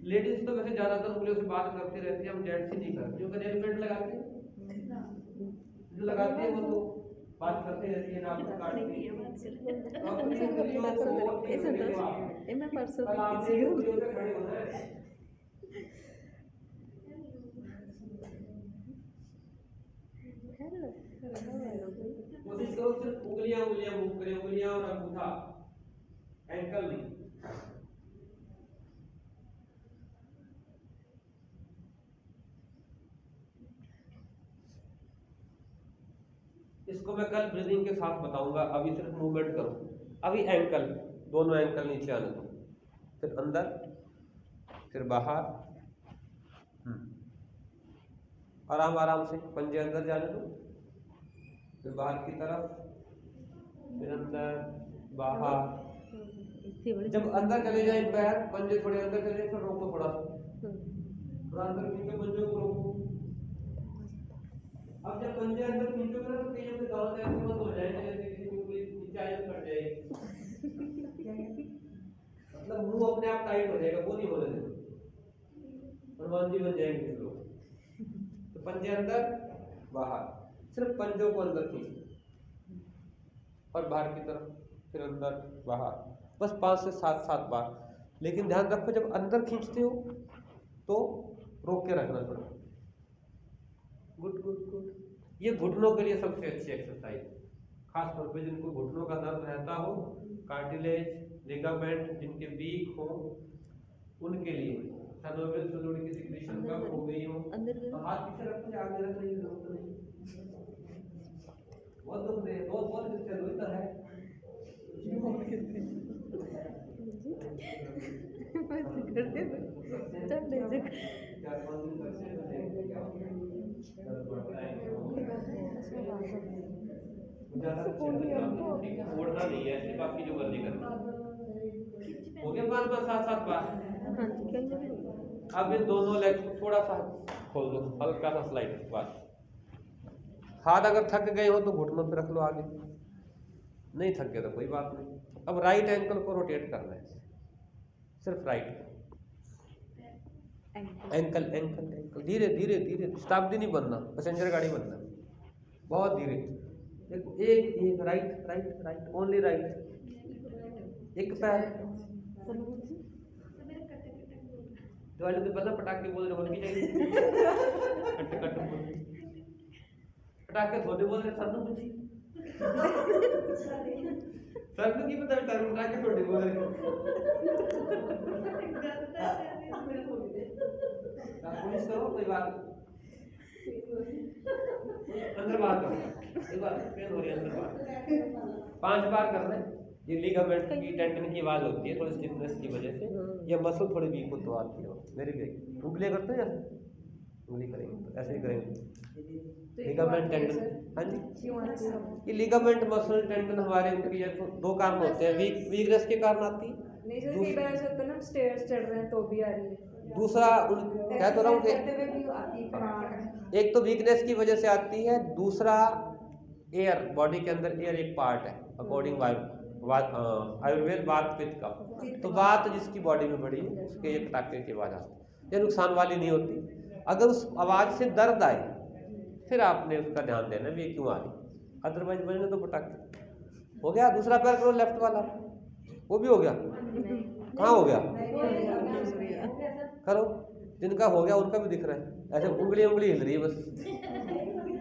लेडीज तो वैसे ज्यादातर उंगलियों से बात करते रहती है, हम जेंट्स ही नहीं करते, क्योंकि नेल पेंट लगाते हैं, जो लगाते हैं वो तो बात करते रहती है, नाक को काटती है। मैं परसों कोशिश करो सिर्फ उंगलियां मूव करें, उंगलियां और अंगूठा, एंकल नहीं। इसको मैं कल ब्रीदिंग के साथ बताऊंगा, अभी सिर्फ मूवमेंट करो। अभी एंकल, दोनों एंकल नीचे आने दो, फिर अंदर, फिर बाहर, आराम आराम से पंजे अंदर जाने दो, फिर बाहर की तरफ, फिर अंदर बाहर। जब अंदर चले जाए पैर, पंजे थोड़े अंदर चले, फिर रोको, थोड़ा अंदर खींचो, पंजों को रोको। अब जब पंजे अंदर खींचोगे ना तो कहीं पे दर्द ऐसे मत हो जाए जैसे किसी की उंगली नीचे कट जाएगी, मतलब मुंह अपने आप टाइट हो जाएगा, वो नहीं होने देना, हनुमान जी बन जाएंगे लोग। तो पंजे अंदर बाहर, सिर्फ पंजों को अंदर खींचो और बाहर की तरफ, फिर अंदर बाहर, बस 5 से 7 बार। लेकिन ध्यान रखो जब अंदर खींचते हो तो रोक के रखना थोड़ा। Good good good. ये घुटनों के लिए सबसे अच्छी एक्सरसाइज, खास तौर पे जिनको घुटनों का दर्द रहता हो, कार्टिलेज, लिगामेंट जिनके वीक हो, उनके लिए सनोवियल फ्लूइड की सिक्रीशन कम हो गई हो, अंदर तो हाथ पीछे रख के आगे रखने की जरूरत नहीं। बहुत दुख दे, बहुत दिक्कत होता है। छोड़ना नहीं है, सिर्फ आपकी जो मर्जी करना। हो गया 5 बार 7 बार। हाँ जी क्या कर अब ये दोनों लेग को थोड़ा सा खोल दो, हल्का सा स्लाइड, बस। हाथ अगर थक गए हो तो घुटनों पे रख लो आगे, नहीं थक गए तो कोई बात नहीं। अब राइट एंकल को रोटेट करना है, सिर्फ राइट एंकल एंकल एंकल, धीरे धीरे धीरे, शताब्दी नहीं बनना, पैसेंजर गाड़ी बनना, बहुत धीरे। एक एक right right right, only right. एक पैर दिवाली तो पता पटाखे बोल रहे होने चाहिए, कट कट बोल पटाखे थोड़े बोल रहे, सर ने पूछी सर को की पता बेटा पटाखे थोड़े बोल रहे। पुलिस करो कोई बात, अंदर बाहर करो, एक बार पेन हो रही है, अंदर बाहर 5 बार करना है। ये लिगामेंट की टेंडन की आवाज होती है थोड़ी स्टिफनेस की वजह से, या मसल थोड़ी वीक हो तो आती है। मेरी भी उंगली करते हैं, उंगली करेंगे तो ऐसे ही करेंगे। लिगामेंट टेंडन, हाँ जी, ये लिगामेंट मसल टेंडन हमारे उनकी दो कारण होते हैं, वीकनेस के कारण आती है। नहीं सर, कई बार ऐसा होता है ना, स्टेयर्स चढ़ रहे हैं तो भी आ रही है। दूसरा कह तो रहा हूँ कि एक तो वीकनेस की वजह से आती है, दूसरा एयर, बॉडी के अंदर एयर एक पार्ट है अकॉर्डिंग आयुर्वेद वात पित्त का, तो वात जिसकी बॉडी में बढ़ी है उसके ये पटाखे की आवाज आती है, ये नुकसान वाली नहीं होती। अगर उस आवाज से दर्द आए फिर आपने उसका ध्यान देना भी क्यों आ रही, अदरवाइज बजने तो पटाखे। हो गया। दूसरा पैर करो, लेफ्ट वाला, वो भी हो गया। कहाँ हो गया, करो। जिनका हो गया उनका भी दिख रहा है, ऐसे उंगली उंगली हिल रही है बस,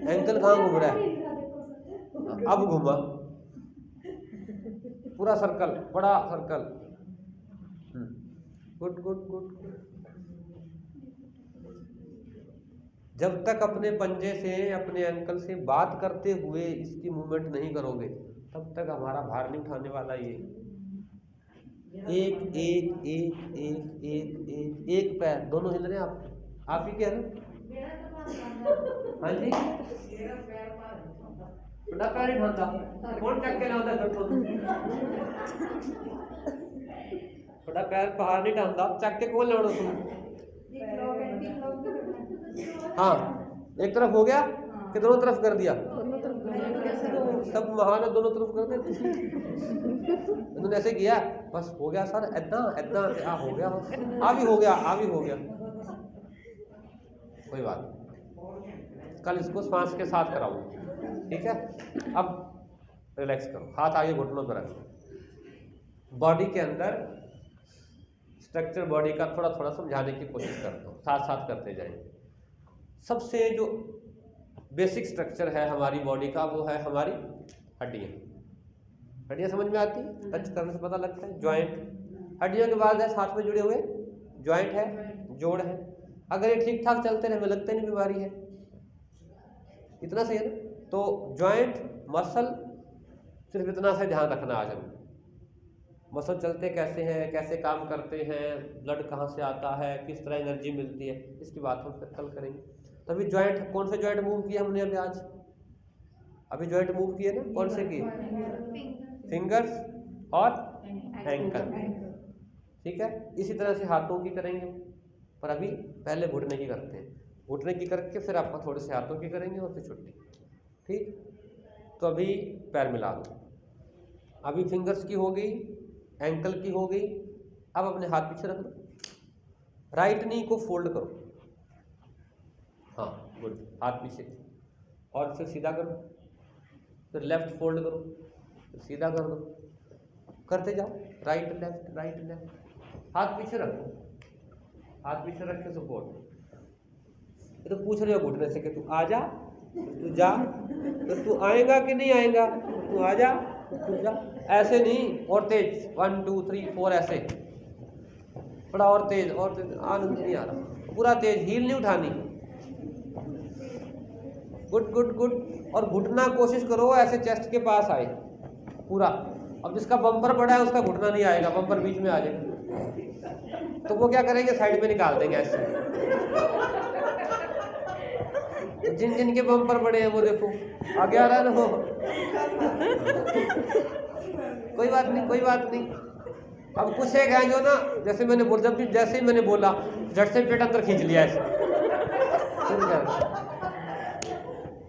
एंकल कहाँ घूम रहा है, अब घूमा पूरा सर्कल, बड़ा सर्कल। Good good good. जब तक अपने पंजे से, अपने एंकल से बात करते हुए इसकी मूवमेंट नहीं करोगे तब तक हमारा भार नहीं उठाने वाला। ये एक एक एक एक एक एक एक पैर, दोनों हिल रहे हैं। आप ही क्या है ना, हाँ जी, बड़ा पैर ही ढांता, कौन चक के लाता है, बड़ा पैर पहाड़ नहीं ढांता, चक के कौन लाना तुम। हाँ, एक तरफ हो गया कि दोनों तरफ कर दिया, सब महान है, दोनों तरफ कर दे। इन्होंने ऐसे किया, बस हो गया सर, इतना इतना हो गया, आ भी हो गया, आ भी हो गया, कोई बात नहीं। कल इसको सांस के साथ कराऊंगा, ठीक है। अब रिलैक्स करो, हाथ आगे घुटनों पर रखो। बॉडी के अंदर स्ट्रक्चर बॉडी का थोड़ा थोड़ा समझाने की कोशिश करता हूँ, साथ साथ करते जाएंगे। सबसे जो बेसिक स्ट्रक्चर है हमारी बॉडी का वो है हमारी हड्डियाँ। हड्डियाँ समझ में आती है, टच करने से पता लगता है। जॉइंट, हड्डियों के बाद है साथ में जुड़े हुए जॉइंट है, जोड़ है। अगर ये ठीक ठाक चलते रहे, हमें लगता नहीं बीमारी है, इतना सही है ना। तो जॉइंट, मसल, सिर्फ इतना से ध्यान रखना आज हमें। मसल चलते कैसे हैं, कैसे काम करते हैं, ब्लड कहाँ से आता है, किस तरह एनर्जी मिलती है, इसकी बात हम फिर कल करेंगे। तभी जॉइंट, कौन से जॉइंट मूव किए हमने अभी आज, अभी जॉइंट मूव किए ना, कौन से किए, फिंगर्स और एंकल, ठीक है। इसी तरह से हाथों की करेंगे, पर अभी पहले घुटने की करते हैं। घुटने की करके फिर आपका थोड़े से हाथों की करेंगे और फिर छुट्टी, ठीक। तो अभी पैर मिला दो, अभी फिंगर्स की हो गई, एंकल की हो गई। अब अपने हाथ पीछे रख दो, राइट नी को फोल्ड करो, हाँ गुड, हाथ पीछे, और फिर सीधा करो, फिर लेफ्ट फोल्ड करो, फिर सीधा कर दो, करते जाओ, राइट लेफ्ट, हाथ पीछे रखो, हाथ पीछे रख के सपोर्ट। ये तो पूछ रहे हो घुटने से कि तू आ जा तू जा, तो तू आएगा कि नहीं आएगा, तू आ जा, तू जा। ऐसे नहीं, और तेज 1 2 3 4 ऐसे, थोड़ा और तेज आनंद नहीं आ रहा, पूरा तेज, हील नहीं उठानी। Good good good. और घुटना कोशिश करो ऐसे चेस्ट के पास आए पूरा। अब जिसका बम्पर बड़ा है उसका घुटना नहीं आएगा, बम्पर बीच में आ जाएगा, तो वो क्या करेंगे, साइड में निकाल देंगे ऐसे। जिन जिन के बम्पर बड़े हैं वो देखो आगे आ रहा है ना वो। कोई बात नहीं, कोई बात नहीं। अब कुछ एक है जो ना, जैसे मैंने बोला, जैसे ही मैंने बोला झट से पेट अंदर खींच लिया ऐसे,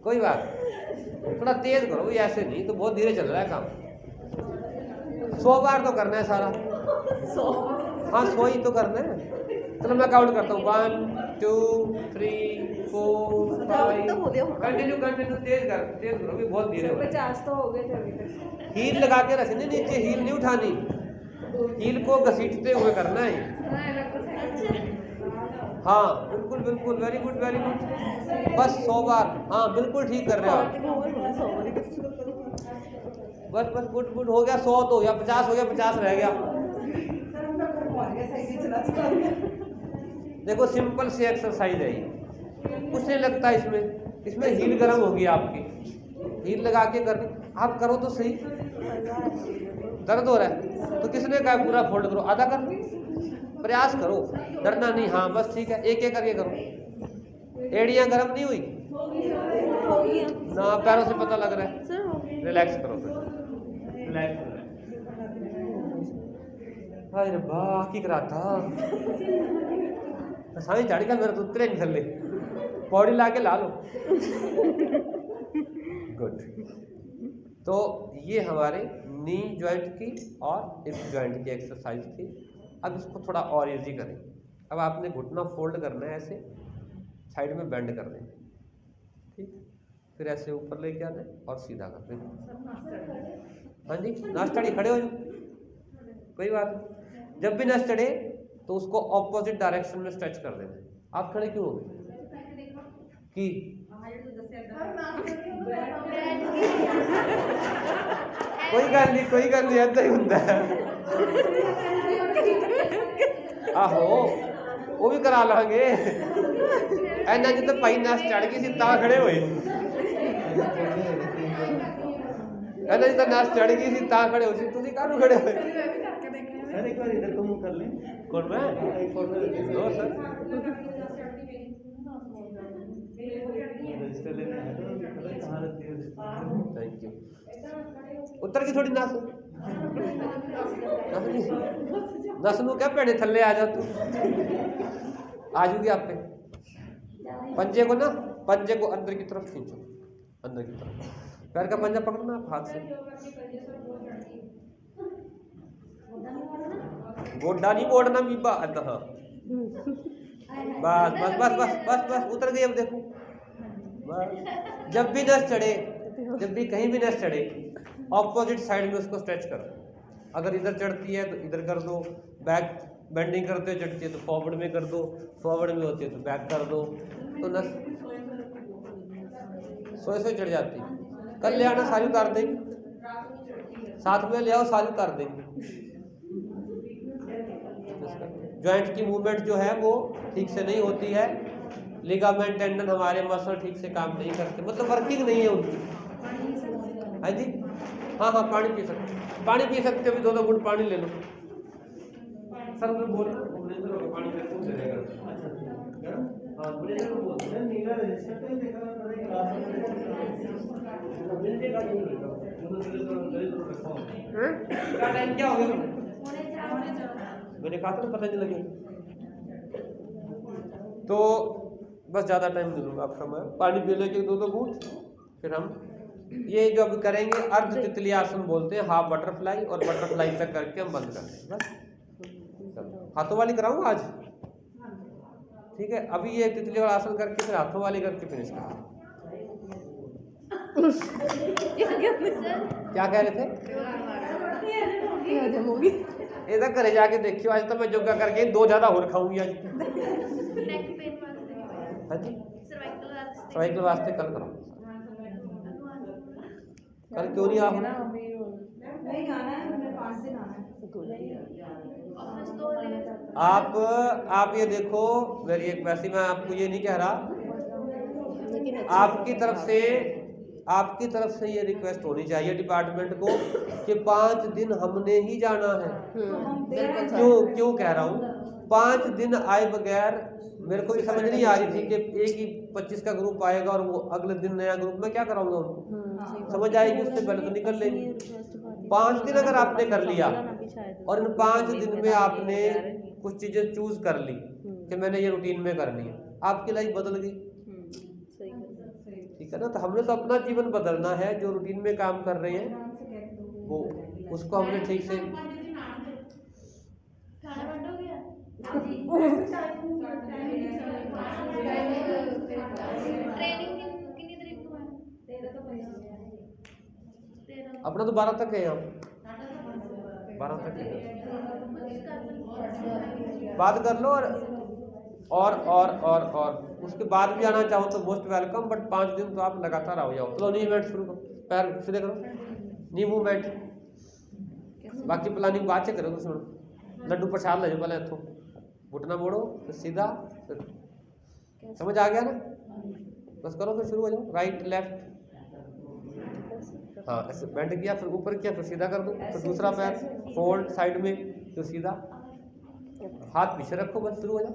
कोई बात, थोड़ा तेज करो, ये ऐसे नहीं तो बहुत धीरे चल रहा है काम। 100 बार तो करना है सारा। 100 हाँ 100 ही तो करना है। चलो मैं काउंट करता हूँ 1 2 3 4 5। कंटिन्यू कंटिन्यू, तेज करो भी, बहुत धीरे हो रहा है। 50 तो हो गए थे अभी तक। हील लगा के रखनी नीचे, हील नहीं उठानी, हील को घसीटते हुए करना है। हाँ बिल्कुल बिल्कुल, वेरी गुड वेरी गुड। बस 100 बार, हाँ बिल्कुल ठीक कर रहे हो आप। बस बस, गुड गुड, हो गया 100 तो, या 50 हो गया, 50 रह गया। देखो सिंपल सी एक्सरसाइज है ये, कुछ नहीं लगता इसमें। इसमें हील गर्म होगी आपकी, हील लगा के करनी। आप करो तो सही। दर्द हो रहा है तो किसने कहा पूरा फोल्ड करो, आधा कर लो, प्रयास करो, डरना नहीं। हाँ बस ठीक है, एक एक करके करो। एड़ियाँ गर्म नहीं हुई ना, पैरों से पता लग रहा है। रिलैक्स करो फिर, रिलैक्स। अरे वाह की करा था साई झाड़ी का, मेरा तो उतरे नहीं थल्ले, पौड़ी ला के ला लो। गुड। तो ये हमारे नी जॉइंट की और हिप जॉइंट की एक्सरसाइज थी। अब इसको थोड़ा और इजी करें। अब आपने घुटना फोल्ड करना है, ऐसे साइड में बेंड कर देंगे, ठीक, फिर ऐसे ऊपर लेके आना है और सीधा कर देंगे। हाँ जी, नस चढ़ी, खड़े हो जाओ, कोई बात नहीं। जब भी नस चढ़े तो उसको ऑपोजिट डायरेक्शन में स्ट्रेच कर देना है। आप खड़े क्यों हो कि कोई गल नहीं, कोई गल नहीं, ऐसा ही होता है। आहो वो भी करा लांगे। ऐना जो भाई नस चढ़ गई सी तां खड़े होए, ऐना जो नस चढ़ गई सी तां खड़े हो सी, तुसीं काहनूं खड़े होए? सर एक बार इधर तो मुंह कर लें। कौन मैं? नो सर, रजिस्टर लेना है तो पता है कहाँ रखती है। Thank you. उत्तर की थोड़ी नस नस नू क्या पेड़े थल्ले आ जा, तू आ जूगी आप पे। पंजे को ना, पंजे को अंदर की तरफ खींचो, अंदर की तरफ। पैर का पंजा पकड़ना आप हाथ से, गोडा नहीं मोड़ना बीबा। हाँ बस बस बस बस बस बस, उतर गई। अब देखो बस, जब भी नस चढ़े, जब भी कहीं भी नस चढ़े, ऑपोजिट साइड में उसको स्ट्रेच करो। अगर इधर चढ़ती है तो इधर कर दो, बैक बेंडिंग करते हुए चढ़ती है तो फॉरवर्ड में कर दो, फॉरवर्ड में होती है तो बैक कर दो, तो नस सोए चढ़ जाती है। कल ले आना, सारी उतार देंगे, साथ में ले आओ, सारी उतार देंगे। जॉइंट की मूवमेंट जो है वो ठीक से नहीं होती है, लिगामेंट टेंडन हमारे मसल ठीक से काम नहीं करते, मतलब वर्किंग नहीं है उनकी। हाँ जी, हाँ हाँ, पानी पी सकते, पानी पी सकते हो, 2 घूंट पानी ले लो। सर मैं बोल रहा हूँ पानी दे देगा। हाँ बोल नीला रजिस्टर तो देखा क्या टाइम क्या हो गया? मैंने कहा था पता नहीं लगे। तो बस ज़्यादा टाइम नहीं लूँगा आपका मैं, पानी पी लेके 2 घूंट, फिर हम ये जो अभी करेंगे अर्ध तितली आसन बोलते हैं, हाफ बटरफ्लाई और बटरफ्लाई तक करके हम बंद करते हैं। बस हाथों वाली कराऊंगा आज, ठीक है? अभी ये तितली वाला आसन करके फिर हाथों वाली करके फिनिश करेंगे। क्या कह रहे थे? इधर घरे जाके देखियो, आज तो मैं योगा करके 2 ज़्यादा और खाऊंगी आज। नेक पेन वास्ते, हाँ जी, सर्वाइकल वास्ते, सर्वाइकल वास्ते कल करो। कल क्यों नहीं आप? नहीं आना है, हमने 5 दिन आना है। ऑफिस तो ले आप ये देखो, मेरी एक वैसे मैं आपको ये नहीं कह रहा, लेकिन आपकी तरफ से ये रिक्वेस्ट होनी चाहिए डिपार्टमेंट को कि 5 दिन हमने ही जाना है। क्यों कह रहा हूँ 5 दिन आए बगैर? मेरे को ये समझ नहीं आ रही थी कि एक ही 25 का ग्रुप आएगा और वो अगले दिन नया ग्रुप में क्या कराऊंगा उनको? समझ आएगी उससे पहले तो निकल लेंगे। 5 दिन अगर आपने कर लिया और इन 5 दिन में आपने कुछ चीजें चूज कर ली कि मैंने ये रूटीन में करनी है, आपकी लाइफ बदल गई। ठीक है ना? तो हमने तो अपना जीवन बदलना है, जो रूटीन में काम कर रहे हैं वो उसको हमने ठीक से। खाना बंद हो गया। ट्रेनिंग कितनी तारीख को है? 13 अपना तो 12 तक है, हम 12 तक है। बात कर लो और उसके बाद भी आना चाहो तो मोस्ट वेलकम, बट 5 दिन तो आप लगातार आओ जाओ। चलो नी इवेंट शुरू करो, पैर सीधे करो, नी मूवमेंट, बाकी प्लानिंग बाद से करो। तो सुनो, लड्डू प्रसाद ले जाओ पहले, इथों घुटना मोड़ो फिर सीधा, फिर समझ आ गया ना? बस करो, फिर शुरू हो जाओ। राइट लेफ्ट, हाँ ऐसे बेंड किया, फिर ऊपर किया, फिर सीधा कर दो, फिर दूसरा पैर फोल्ड साइड में, फिर सीधा, हाथ पीछे रखो, बस शुरू हो जाओ।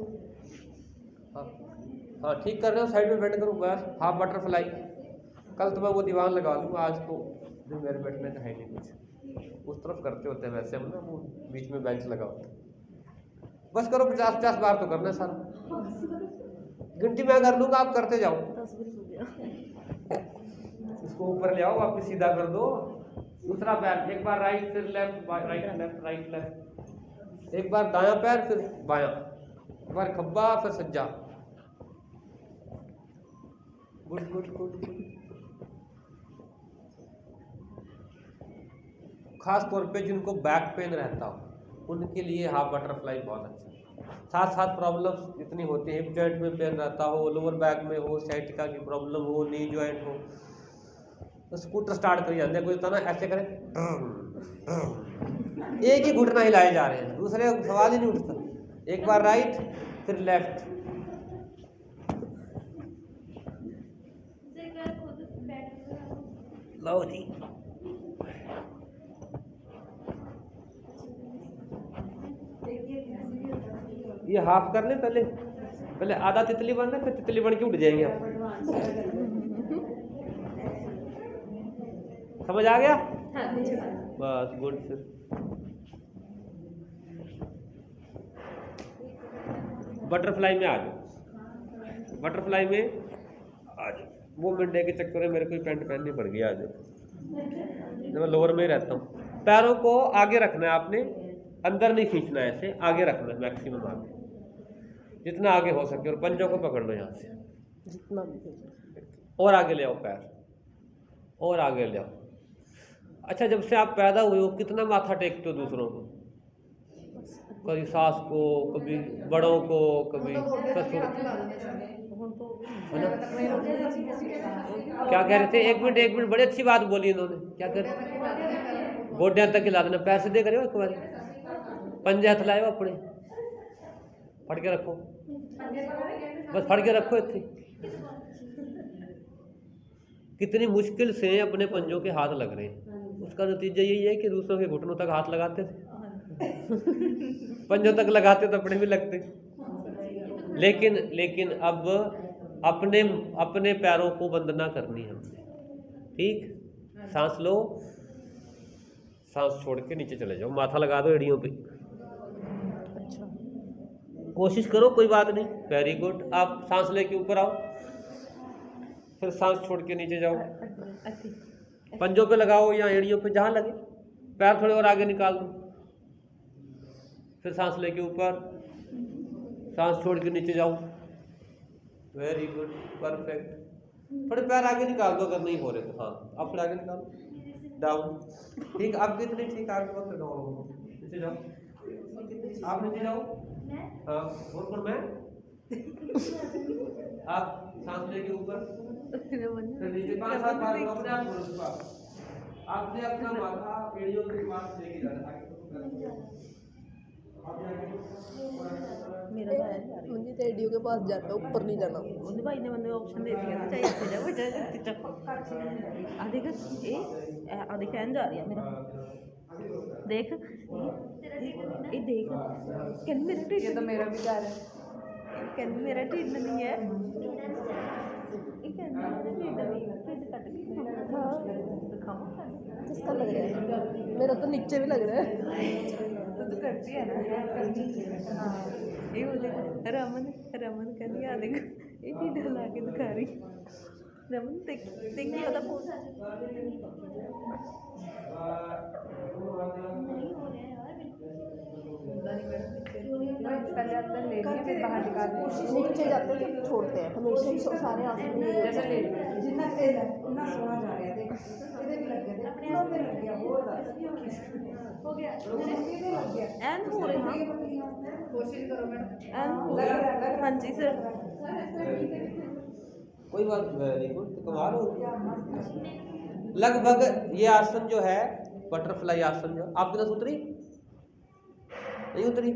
हाँ ठीक कर रहे हो, साइड में बेंड करो, बस हाफ बटरफ्लाई। कल तो मैं वो दीवान लगा लूँगा, आज तो जो मेरे बैठने का है नहीं कुछ, उस तरफ करते होते हैं वैसे हम ना, वो बीच में बेंच लगा होता है। बस करो, 50-50 बार तो करना है सारा, गिनती मैं कर लूँगा, आप करते जाओ। इसको ऊपर ले आओ, वापस सीधा कर दो। दूसरा पैर, एक बार राइट फिर left, right left, right left, एक बार दायां पैर फिर बायां, एक बार खब्बा फिर सज्जा। Good good good good. खास तौर पे जिनको बैक पेन रहता हो उनके लिए हाफ बटरफ्लाई बहुत अच्छा है। साथ साथ प्रॉब्लम्स इतनी होती है, हिप जॉइंट में पेन रहता हो, लोअर बैक में हो, साइटिका की प्रॉब्लम हो, नी जॉइंट हो, तो स्कूटर स्टार्ट कर जाते हैं, कोई होता ना ऐसे करे, एक ही घुटना हिलाए जा रहे हैं, दूसरे सवाल ही नहीं उठता। एक बार राइट फिर लेफ्ट, लो जी। ये हाफ कर ले, पहले आधा तितली बन रहे, फिर तितली बन के उठ जाएंगे आप। समझ आ गया? बस गुड। फिर बटरफ्लाई में आ जाओ, बटरफ्लाई में आ जाओ। मूवमेंट डे के चक्कर में मेरे को पैंट पहननी पड़ गई आज, मैं लोअर में ही रहता हूँ। पैरों को आगे रखना है आपने, अंदर नहीं खींचना है, ऐसे आगे रखना है, मैक्सिमम आगे, जितना आगे हो सके, और पंजों को पकड़ लो यहाँ से, जितना और आगे ले आओ पैर, और आगे ले आओ। अच्छा, जब से आप पैदा हुए हो कितना माथा टेकते हो दूसरों को? कभी सास को, कभी बड़ों को, कभी ससुर, है ना? क्या कह रहे थे? एक मिनट, बड़ी अच्छी बात बोली इन्होंने। क्या कह रहे? गोड्या तक हिला देना, पैर सीधे करे एक बार, पंजे हथ लाए अपने, फड़ के रखो, बस फड़ के रखो इतनी। कितनी मुश्किल से अपने पंजों के हाथ लग रहे हैं, उसका नतीजा यही है कि दूसरों के घुटनों तक हाथ लगाते थे, पंजों तक लगाते तो अपने भी लगते। लेकिन अब अपने पैरों को वंदना करनी है हमने। ठीक, सांस लो, सांस छोड़ के नीचे चले जाओ, माथा लगा दो एड़ियों पे। अच्छा, कोशिश करो, कोई बात नहीं, वेरी गुड। आप सांस लेके ऊपर आओ, फिर सांस छोड़ के नीचे जाओ, पंजों पे लगाओ या एड़ियों पे, जहाँ लगे। पैर थोड़े और आगे निकाल दो, फिर सांस लेके ऊपर, सांस छोड़ के नीचे जाओ, वेरी गुड, परफेक्ट। थोड़े पैर आगे निकाल दो अगर नहीं हो रहे तो, हाँ आप थोड़ा आगे निकालो, डाउन। ठीक, आप भी इतने ठीक, आगे मत लगाओ, नीचे जाओ, आप नीचे जाओ, हाँ और मैं, आप सांस लेके ऊपर, फिर नीचे 5-7 बार अपने आप छोड़ो, आपने अपना माथा पेड़ियों के पास लेके जाना है। मेरा तो है मुझे तो एडियो के पास जाना, ऊपर नहीं जाना। ਉਹਨੇ ਭਾਈ ਨੇ ਮੈਨੂੰ ਆਪਸ਼ਨ ਦੇ ਦਿੱਤੀ ਹੈ ਚਾਹੇ ਇੱਥੇ ਜਾ ਚਾਹੇ ਇੱਥੇ ਜਾ ਆ ਦੇਖ ਇਹ ਆ ਦੇਖ ਐਨ ਜਾ ਰਹੀ ਆ ਮੇਰਾ ਦੇਖ ਇਹ ਦੇਖ ਕਹਿੰਦੀ ਮੇਰਾ ਢਿੱਡ ये तो मेरा भी जा रहा है। ਕਹਿੰਦੀ ਮੇਰਾ ਢਿੱਡ ਨਹੀਂ ਹੈ ਇਹ ਕਹਿੰਦੀ ਮੇਰਾ ਢਿੱਡ ਕੱਟ ਕੇ ਦਿਖਾਵਾਂ किसका लग रहा है? मेरा तो नीचे भी लग रहा है। तो तू करती है ना। हाँ ਇਹ ਹੋ ਦੇਖ ਰਮਨ ਕਹਿੰਦੀ ਆ ਦੇਖ ਇਹ ਢਿੱਡ ਲਾ ਕੇ ਦਿਖਾ ਰਹੀ ਰਮਨ ਦੇਖੀ ਉਹਦਾ ਪੋਜ਼ पहले अंदर ले लिया फिर बाहर निकाल लिया। नीचे जाते हैं तो छोड़ते हैं हमेशा ही सारे आंसू नहीं जैसे ले लिया जितना तेल है उतना सोना जा रहा है देख इधर भी लग गया अपने आप में लग गया हो गया कितने लग गया ਐਨ ਹੋ ਰਿਹਾ कोशिश करो मैडम ਐਨ ਹੋ लग ਰਿਹਾ रहा है ਹਾਂਜੀ ਸਰ कोई बात नहीं, तो कमाल हो लगभग ये आसन जो है बटरफ्लाई आसन जो आपके पास उतरी नहीं उतरी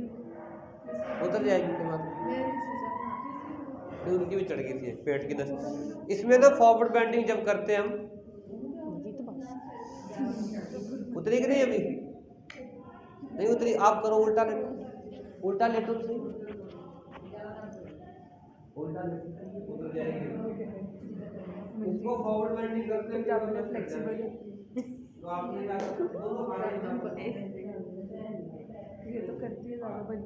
उतर जाएगी उसके बाद नहीं, उनकी भी चढ़ गई थी पेट की दस्त। इसमें तो फॉरवर्ड बेंडिंग जब करते हैं हम उतरी कि नहीं अभी नहीं उतरी। आप करो उल्टा लेटो तो सही उल्टा लेटो उतर जाएगी। इसको फॉरवर्ड बेंडिंग करते हैं जब हमने फ्लेक्सिबल तो आपने क्या दोनों हाथ ये तो करती है ज़्यादा बन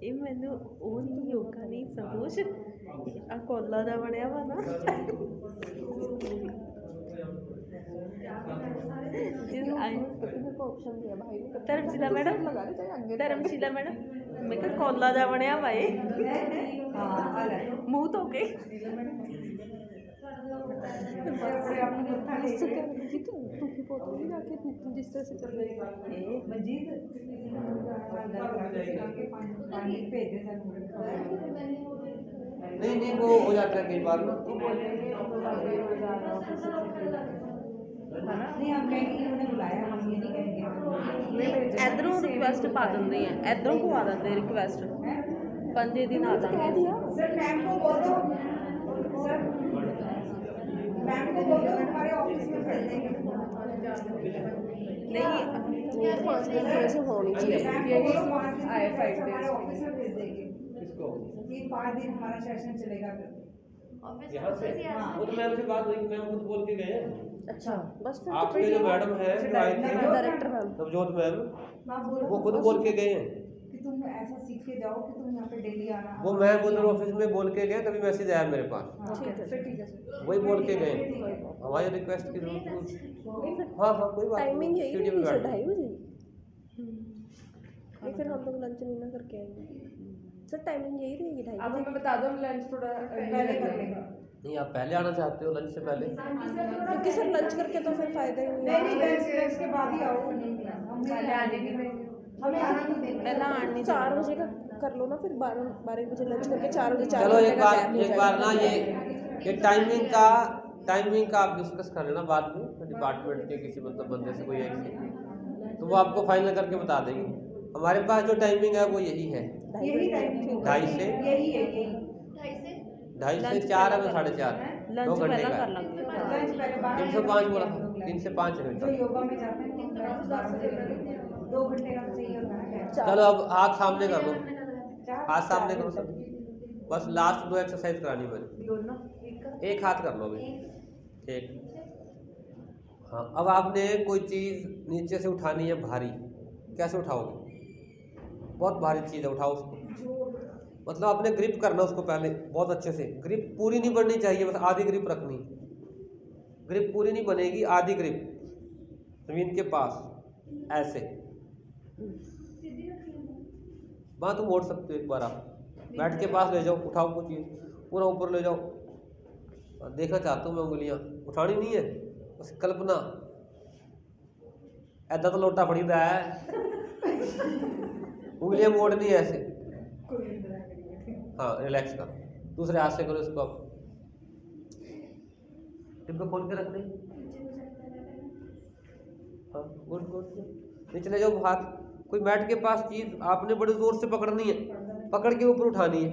ਇਹ ਮੈਨੂੰ ਉਹ ਨਹੀਂ ਯੋਗਾ ਨਹੀਂ ਸੰਤੋਸ਼ ਆ ਕੋਲਾ ਦਾ ਬਣਿਆ ਵਾ ਨਾ ਜਿਸ ਆਈ मेरे को ऑप्शन दिया भाई ने। ਧਰਮਸ਼ੀਲਾ ਮੈਡਮ लगा रहे थे आगे ਧਰਮਸ਼ੀਲਾ ਮੈਡਮ ਮੈਂ ਕਿਹਾ ਕੋਲਾ ਦਾ ਬਣਿਆ ਵਾ ਇਹ हाँ अलग ਮੂੰਹ ਧੋ ਕੇ इससे क्या जी तू की पोती भी जाके जिस तरह से कर रही है मजीद पानी भेज दे सर नहीं वो हो जाता है कई बार ना। नहीं हम कहेंगे इन्होंने बुलाया हम ये नहीं कहेंगे ਇਧਰੋਂ ਰਿਕੁਐਸਟ ਪਾ ਦਿੰਦੇ ਆ ਇਧਰੋਂ ਪਵਾ ਦਿੰਦੇ ਰਿਕੁਐਸਟ 5 ਦਿਨ ਆ ਜਾਣਗੇ सर मैम को बोलो सर मैम को बोलो हमारे ऑफिस में भेज देंगे नहीं ये 5 दिन की वजह से होनी चाहिए। मैम को बोलो 5 दिन आए 5 डेज हमारे ऑफिस में भेज देंगे किसको कि 5 दिन हमारा सेशन चलेगा ऑफिस यहाँ से से आ वो तो मैम से बात हुई, मैम खुद बोल के गए हैं। अच्छा बस फिर आपके जो मैडम है जो आई थी डायरेक्टर मैम नवजोत मैम आप बोलो वो खुद बोल के गए हैं कि तुम ऐसा सीख के जाओ कि तुम यहाँ पे डेली आना वो मैम उधर ऑफिस में बोल के गए तभी मैसेज आया मेरे पास हाँ, फिर ठीक है सर वही बोल के गए हमारी रिक्वेस्ट की जरूरत हाँ कोई बात टाइमिंग यही स्टूडियो में रहेगी बैठ 2:30 बजे नहीं फिर हम लोग लंच नहीं ना करके आएंगे सर टाइमिंग यही रहेगी 2:30 आप हमें बता दो हम लंच थोड़ा पहले कर लेंगे नहीं आप पहले आना चाहते हो लंच से पहले क्योंकि सर लंच करके तो फिर फायदा ही नहीं नहीं लंच के बाद ही आओ हम पहले आने नहीं देंगे हमें आना नहीं देंगे ਪਹਿਲਾਂ ਆਣ ਨਹੀਂ 4 बजे का कर लो ना फिर 12 बजे लंच करके 4 बजे 4 चलो एक बार ना ये टाइमिंग का आप डिस्कस कर लेना बाद में डिपार्टमेंट के किसी मतलब बंदे से कोई ऐसी तो वो आपको फाइनल करके बता देंगे। हमारे पास जो टाइमिंग है वो यही है यही टाइमिंग 2:30 से यही है यही 2:30 से 4 है 4:30 ਲੰਚ 2 घंटे ਪਹਿਲਾਂ का ਕਰ ਲਾਂਗੇ लंच पहले बाहर 305 बोला था 3 से 5 है जो योगा में जाते हैं तो लंच 10 बजे कर लेते हैं 2 घंटे का तो चाहिए होता है ना चलो अब हाथ सामने कर लो क्या हाथ सामने करो सब बस लास्ट 2 एक्सरसाइज करानी मैंने दोनों एक हाथ कर लो अभी एक हाँ अब आपने कोई चीज़ नीचे से उठानी है भारी कैसे उठाओगे बहुत भारी चीज़ है उठाओ उसको मतलब आपने ग्रिप करना उसको पहले बहुत अच्छे से ग्रिप पूरी नहीं बननी चाहिए बस आधी ग्रिप रखनी ग्रिप पूरी नहीं बनेगी आधी ग्रिप जमीन के पास ऐसे वहाँ तुम मोड़ सकते हो एक बार आप बैठ के पास ले जाओ उठाओ कुछ चीज़ पूरा ऊपर ले जाओ देखना चाहता हूँ मैं उंगलियाँ उठानी नहीं है बस कल्पना ऐदा तो लोटा फड़ीदा है उंगलियाँ मोड़नी है ऐसे हाँ रिलैक्स कर दूसरे हाथ से करो इसको अब डिब्बे खोल के रख दें हाँ, गुड गुड। निचले जाओ हाथ। कोई मैट के पास चीज आपने बड़े जोर से पकड़नी है, पकड़ के ऊपर उठानी है।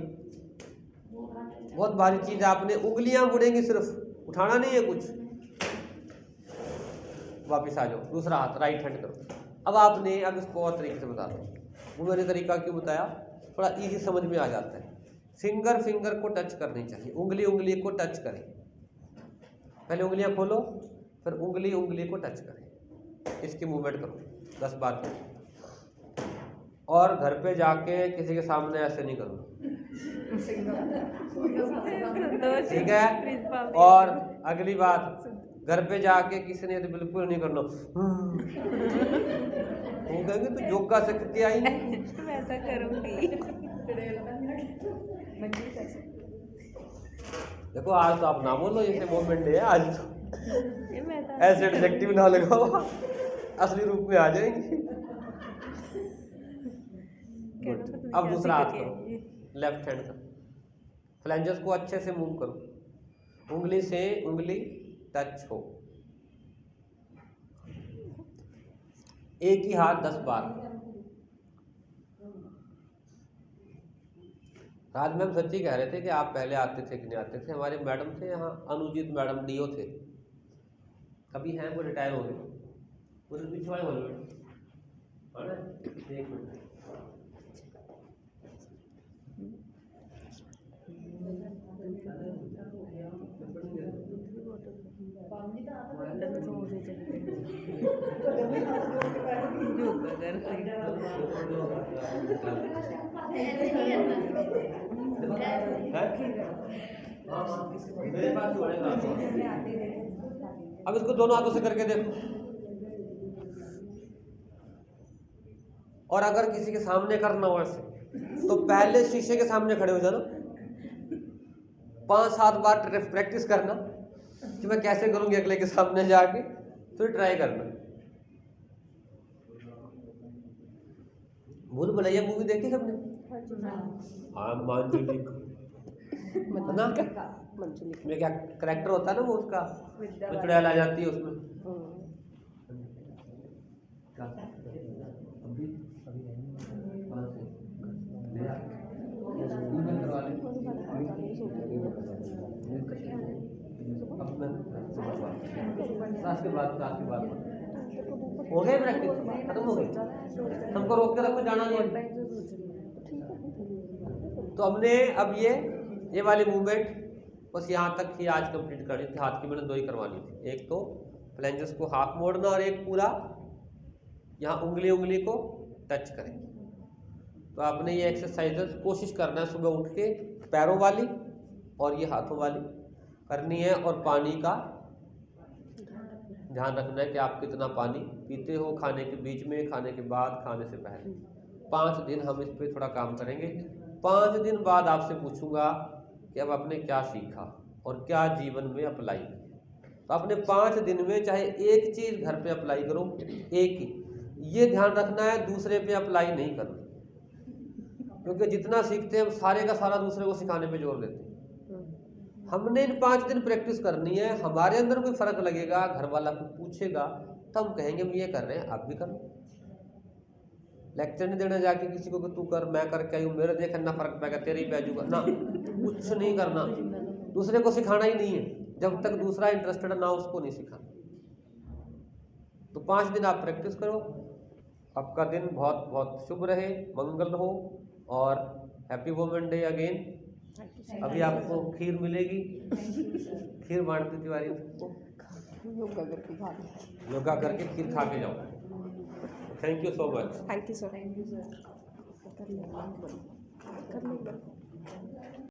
बहुत भारी चीज आपने, उंगलियां मुड़ेंगी, सिर्फ उठाना नहीं है कुछ। वापिस आ जाओ, दूसरा हाथ राइट हैंड करो। अब आपने, अब इसको और तरीके से बता दो। वो मैंने तरीका क्यों बताया, थोड़ा इजी समझ में आ जाता है। फिंगर फिंगर को टच करनी चाहिए, उंगली उंगली को टच करें। पहले उंगलियां खोलो, फिर उंगली उंगली को टच करें। इसकी मूवमेंट करो 10 बार। और घर पे जाके किसी के सामने ऐसे नहीं करो, ठीक है। और अगली बात, घर पे जाके किसी ने तो बिल्कुल नहीं करना। वो कहेंगे तो योगा सीख के आई। मैं तो करूँगी। देखो आज तो आप ना बोलो, जैसे मूवमेंट है आज तो ये मैं तो ऐसे एडजेक्टिव ना लगाओ, असली रूप में आ जाएंगे। अब दूसरा हाथ करो, लेफ्ट हैंड का। फ्लैंजर्स को अच्छे से मूव करो, उंगली से उंगली टच हो। एक ही हाथ 10 बार। राज मैम सच्ची कह रहे थे कि आप पहले आते थे कि नहीं आते थे। हमारे मैडम थे यहाँ, अनुजीत मैडम डीओ थे, अभी हैं वो रिटायर हो गए। उस पीछे वाले बोलो एक मिनट। अब इसको दोनों हाथों से करके देखो। और अगर किसी के सामने करना हो ऐसे, तो पहले शीशे के सामने खड़े हो जाना, 5-7 बार प्रैक्टिस करना कि मैं कैसे करूंगी अगले के सामने जाके, फिर ट्राई करना। भूल भुलैया मूवी देखी सबने? हाँ, मंजुली ना, में क्या करेक्टर होता है ना वो, उसका चुड़ैल आ जाती है उसमें। क्लास के बाद हो गए, प्रैक्टिस खत्म हो गई, हमको रोक के रखो, जाना नहीं है। तो हमने अब ये वाली मूवमेंट बस यहाँ तक ही आज कंप्लीट करनी थी। हाथ की मैंने 2 ही करवानी थी, एक तो फ्लैंजेस को हाथ मोड़ना और एक पूरा यहाँ उंगली उंगली को टच करें। तो आपने ये एक्सरसाइजेस कोशिश करना है सुबह उठ के, पैरों वाली और ये हाथों वाली करनी है। और पानी का ध्यान रखना है कि आप कितना पानी पीते हो, खाने के बीच में, खाने के बाद, खाने से पहले। 5 दिन हम इस पर थोड़ा काम करेंगे। 5 दिन बाद आपसे पूछूंगा कि अब आपने क्या सीखा और क्या जीवन में अप्लाई किया। तो आपने 5 दिन में चाहे एक चीज़ घर पे अप्लाई करो, एक ही। ये ध्यान रखना है दूसरे पे अप्लाई नहीं करना, क्योंकि जितना सीखते हैं हम सारे का सारा दूसरे को सिखाने पे जोर देते हैं। हमने इन 5 दिन प्रैक्टिस करनी है। हमारे अंदर कोई फर्क लगेगा, घर वाला कुछ पूछेगा तो हम कहेंगे हम ये कर रहे हैं, आप भी करो। लेक्चर नहीं देना जाके किसी को कि तू कर, मैं करके आई हूँ, मेरे देख ना फर्क पड़ेगा, तेरे ही बैजूगा ना, कुछ नहीं करना। दूसरे को सिखाना ही नहीं है, जब तक दूसरा इंटरेस्टेड ना उसको नहीं सिखाना। तो 5 दिन आप प्रैक्टिस करो। आपका दिन बहुत बहुत शुभ रहे, मंगल हो, और हैप्पी वुमेन डे अगेन। अभी आपको खीर मिलेगी, खीर बांटती तिवारी को, योगा करके खीर खा के जाओ। Thank you so much. Thank you sir.